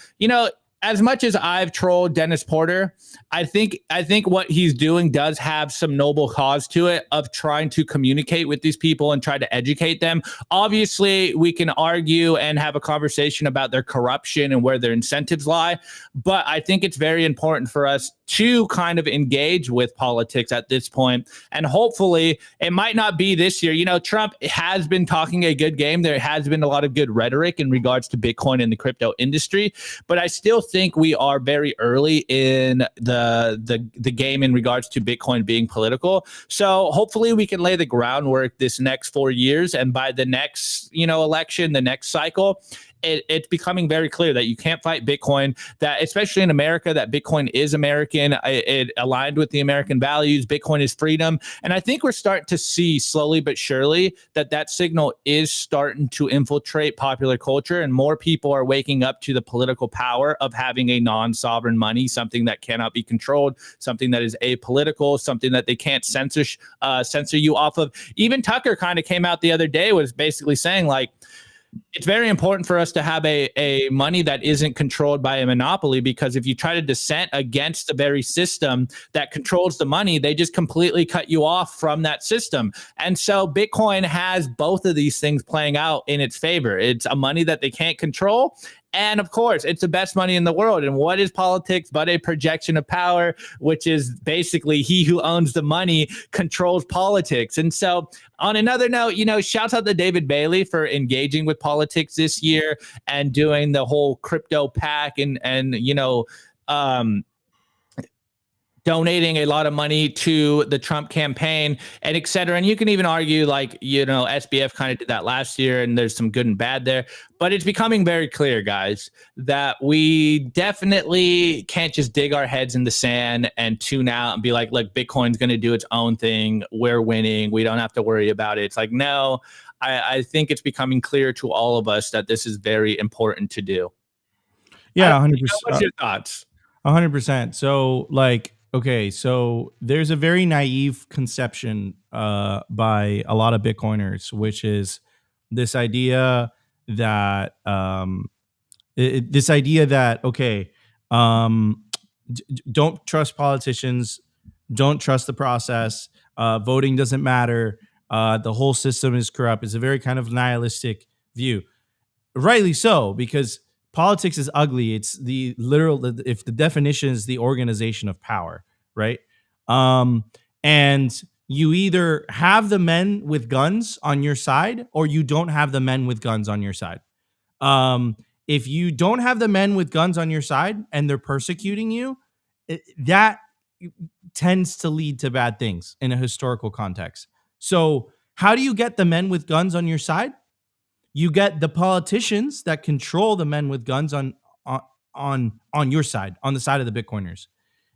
as much as I've trolled Dennis Porter, I think what he's doing does have some noble cause to it of trying to communicate with these people and try to educate them. Obviously, we can argue and have a conversation about their corruption and where their incentives lie, but I think it's very important for us to kind of engage with politics at this point. And hopefully, it might not be this year. Trump has been talking a good game. There has been a lot of good rhetoric in regards to Bitcoin and the crypto industry, but I still think we are very early in the game in regards to Bitcoin being political. So hopefully we can lay the groundwork this next 4 years, and by the next election, the next cycle, it's becoming very clear that you can't fight Bitcoin, that especially in America, that Bitcoin is American. It aligned with the American values. Bitcoin is freedom. And I think we're starting to see slowly but surely that signal is starting to infiltrate popular culture, and more people are waking up to the political power of having a non-sovereign money, something that cannot be controlled, something that is apolitical, something that they can't censor you off of. Even Tucker kind of came out the other day, was basically saying, like, it's very important for us to have a money that isn't controlled by a monopoly, because if you try to dissent against the very system that controls the money, they just completely cut you off from that system. And so Bitcoin has both of these things playing out in its favor. It's a money that they can't control, and of course, it's the best money in the world. And what is politics but a projection of power, which is basically he who owns the money controls politics. And so on another note, shouts out to David Bailey for engaging with politics this year and doing the whole crypto pack and donating a lot of money to the Trump campaign and et cetera. And you can even argue, like, SBF kind of did that last year, and there's some good and bad there. But it's becoming very clear, guys, that we definitely can't just dig our heads in the sand and tune out and be like, look, Bitcoin's going to do its own thing. We're winning. We don't have to worry about it. It's like, no, I think it's becoming clear to all of us that this is very important to do. Yeah, 100%. What's your thoughts? 100%. So, okay, so there's a very naive conception by a lot of Bitcoiners, which is this idea that don't trust politicians, don't trust the process, voting doesn't matter, the whole system is corrupt. It's a very kind of nihilistic view, rightly so, because politics is ugly. It's the literal, if the definition is the organization of power, right? And you either have the men with guns on your side or you don't have the men with guns on your side. If you don't have the men with guns on your side and they're persecuting you, that tends to lead to bad things in a historical context. So how do you get the men with guns on your side? You get the politicians that control the men with guns on your side, on the side of the Bitcoiners.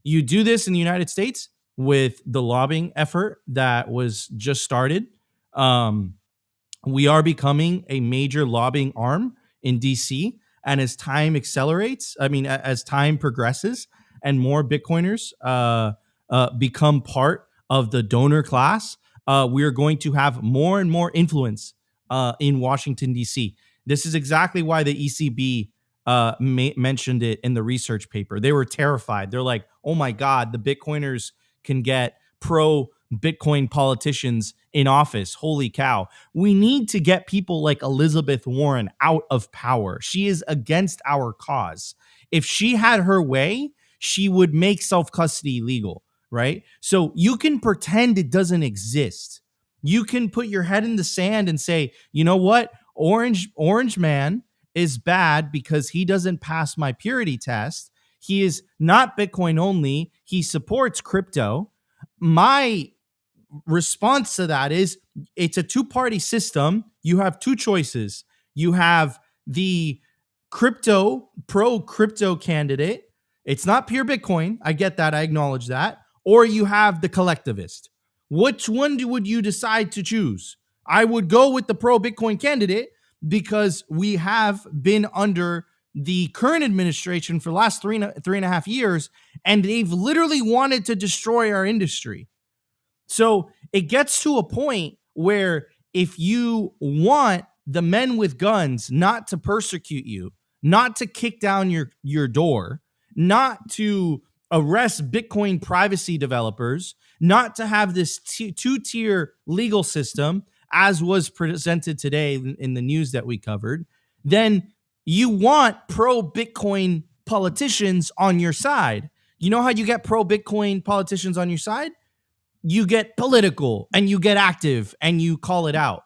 You do this in the United States with the lobbying effort that was just started. We are becoming a major lobbying arm in DC. and as time accelerates, I mean, as time progresses and more Bitcoiners become part of the donor class, we are going to have more and more influence in Washington, D.C. This is exactly why the ECB mentioned it in the research paper. They were terrified. They're like, oh my God, the Bitcoiners can get pro Bitcoin politicians in office. Holy cow. We need to get people like Elizabeth Warren out of power. She is against our cause. If she had her way, she would make self-custody legal, right? So you can pretend it doesn't exist. You can put your head in the sand and say, you know what? Orange man is bad because he doesn't pass my purity test. He is not Bitcoin only. He supports crypto. My response to that is it's a two-party system. You have two choices. You have the pro crypto candidate. It's not pure Bitcoin. I get that. I acknowledge that. Or you have the collectivist. Which one would you decide to choose? I would go with the pro Bitcoin candidate because we have been under the current administration for the last three and a half years, and they've literally wanted to destroy our industry. So it gets to a point where if you want the men with guns not to persecute you, not to kick down your door, not to arrest Bitcoin privacy developers, not to have this two-tier legal system, as was presented today in the news that we covered, then you want pro-Bitcoin politicians on your side. You know how you get pro-Bitcoin politicians on your side? You get political and you get active and you call it out.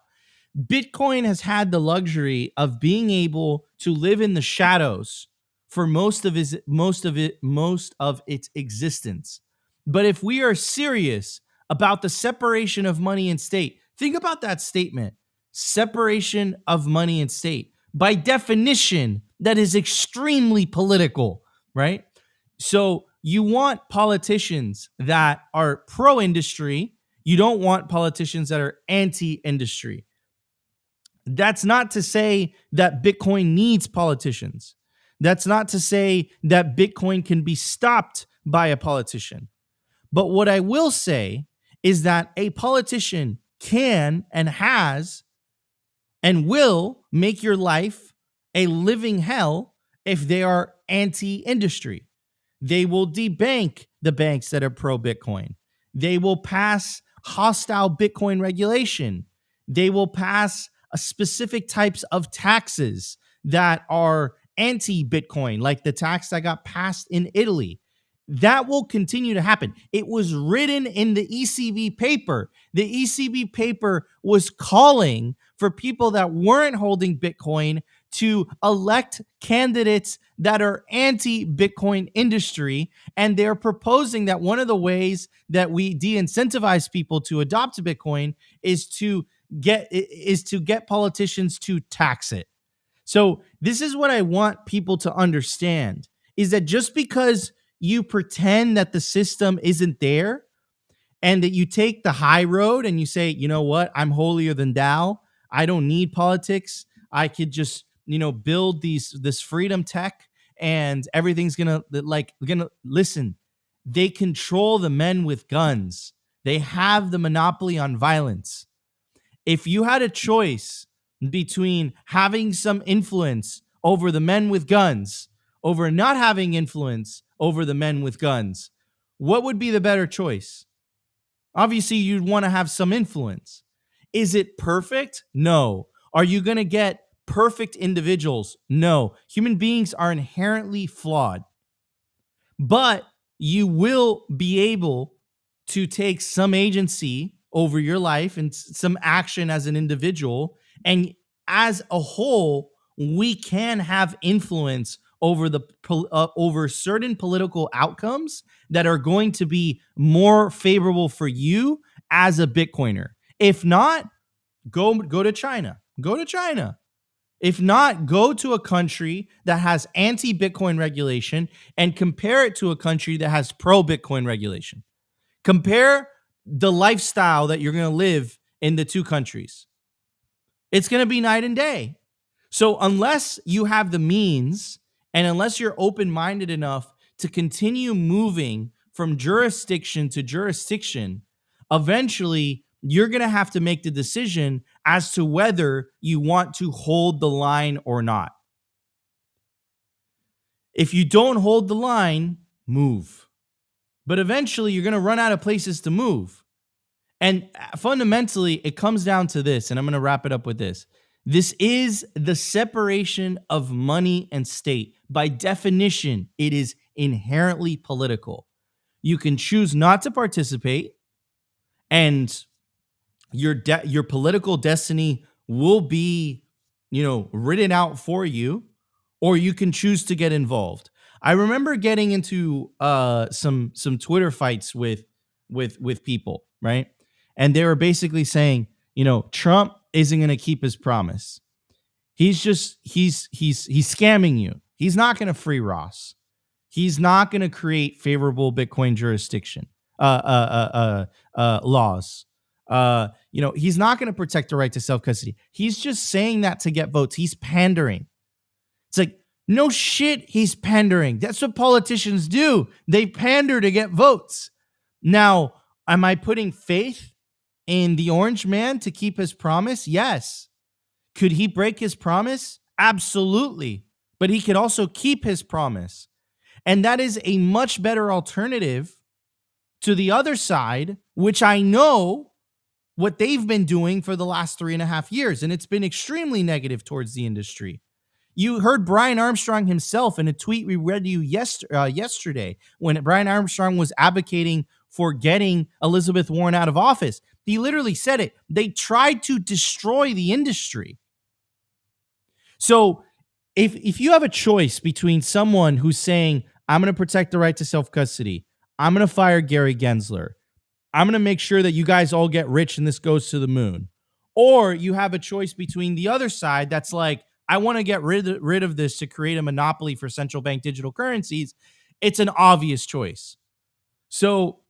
Bitcoin has had the luxury of being able to live in the shadows for most of its existence. But if we are serious about the separation of money and state, think about that statement, separation of money and state. By definition, that is extremely political, right? So you want politicians that are pro-industry. You don't want politicians that are anti-industry. That's not to say that Bitcoin needs politicians. That's not to say that Bitcoin can be stopped by a politician. But what I will say is that a politician can and has and will make your life a living hell if they are anti-industry. They will debank the banks that are pro-Bitcoin. They will pass hostile Bitcoin regulation. They will pass specific types of taxes that are anti-Bitcoin, like the tax that got passed in Italy. That will continue to happen. It was written in the ECB paper. The ECB paper was calling for people that weren't holding Bitcoin to elect candidates that are anti-Bitcoin industry. And they're proposing that one of the ways that we de-incentivize people to adopt Bitcoin is to get politicians to tax it. So this is what I want people to understand, is that just because you pretend that the system isn't there and that you take the high road and you say, you know what, I'm holier than thou. I don't need politics. I could just, build this freedom tech and everything's gonna listen. They control the men with guns. They have the monopoly on violence. If you had a choice between having some influence over the men with guns, over not having influence over the men with guns, what would be the better choice? Obviously, you'd want to have some influence. Is it perfect? No. Are you going to get perfect individuals? No. Human beings are inherently flawed. But you will be able to take some agency over your life and some action as an individual. And as a whole, we can have influence over certain political outcomes that are going to be more favorable for you as a Bitcoiner. If not, go to China. Go to China. If not, go to a country that has anti-Bitcoin regulation and compare it to a country that has pro-Bitcoin regulation. Compare the lifestyle that you're going to live in the two countries. It's going to be night and day. So unless you have the means and unless you're open-minded enough to continue moving from jurisdiction to jurisdiction, eventually you're going to have to make the decision as to whether you want to hold the line or not. If you don't hold the line, move. But eventually you're going to run out of places to move. And fundamentally, it comes down to this, and I'm going to wrap it up with this. This is the separation of money and state. By definition, it is inherently political. You can choose not to participate, and your political destiny will be, written out for you, or you can choose to get involved. I remember getting into some Twitter fights with people, right? And they were basically saying, Trump isn't going to keep his promise. He's scamming you. He's not going to free Ross. He's not going to create favorable Bitcoin jurisdiction laws. He's not going to protect the right to self-custody. He's just saying that to get votes. He's pandering. It's like, no shit, he's pandering. That's what politicians do. They pander to get votes. Now, am I putting faith in the orange man to keep his promise? Yes. Could he break his promise? Absolutely. But he could also keep his promise. And that is a much better alternative to the other side, which I know what they've been doing for the last 3.5 years. And it's been extremely negative towards the industry. You heard Brian Armstrong himself in a tweet we read to you yesterday when Brian Armstrong was advocating for getting Elizabeth Warren out of office. He literally said it. They tried to destroy the industry. So if you have a choice between someone who's saying, I'm going to protect the right to self-custody, I'm going to fire Gary Gensler, I'm going to make sure that you guys all get rich and this goes to the moon, or you have a choice between the other side that's like, I want to get rid of this to create a monopoly for central bank digital currencies, it's an obvious choice. So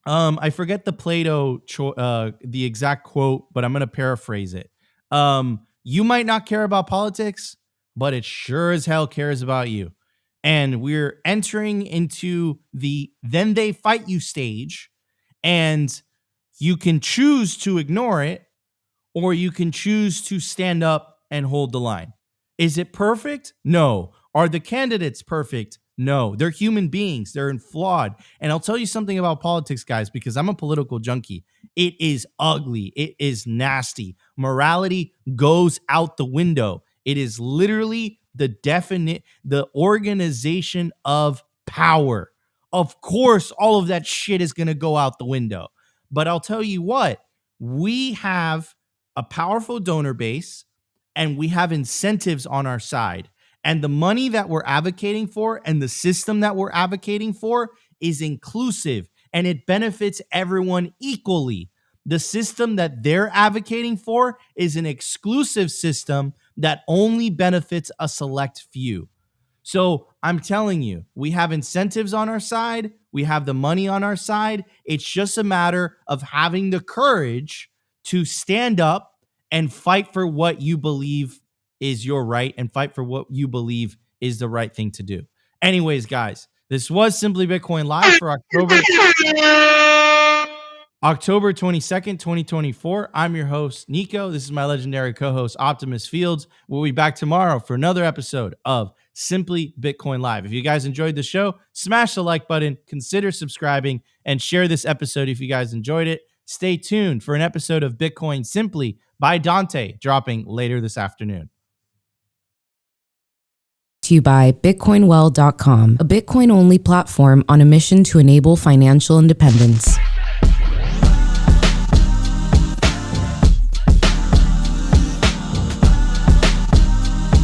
I forget the Plato, the exact quote, but I'm going to paraphrase it. You might not care about politics, but it sure as hell cares about you. And we're entering into the then they fight you stage, and you can choose to ignore it, or you can choose to stand up and hold the line. Is it perfect? No. Are the candidates perfect? No. They're human beings. They're flawed. And I'll tell you something about politics, guys, because I'm a political junkie. It is ugly. It is nasty. Morality goes out the window. It is literally the organization of power. Of course, all of that shit is going to go out the window. But I'll tell you what, we have a powerful donor base, and we have incentives on our side. And the money that we're advocating for and the system that we're advocating for is inclusive, and it benefits everyone equally. The system that they're advocating for is an exclusive system that only benefits a select few. So I'm telling you, we have incentives on our side. We have the money on our side. It's just a matter of having the courage to stand up and fight for what you believe is your right, and fight for what you believe is the right thing to do. Anyways, guys, this was Simply Bitcoin Live for October 22nd, 2024. I'm your host, Nico. This is my legendary co-host, Optimus Fields. We'll be back tomorrow for another episode of Simply Bitcoin Live. If you guys enjoyed the show, smash the like button, consider subscribing, and share this episode if you guys enjoyed it. Stay tuned for an episode of Bitcoin Simply by Dante dropping later this afternoon. To you by BitcoinWell.com, a Bitcoin-only platform on a mission to enable financial independence.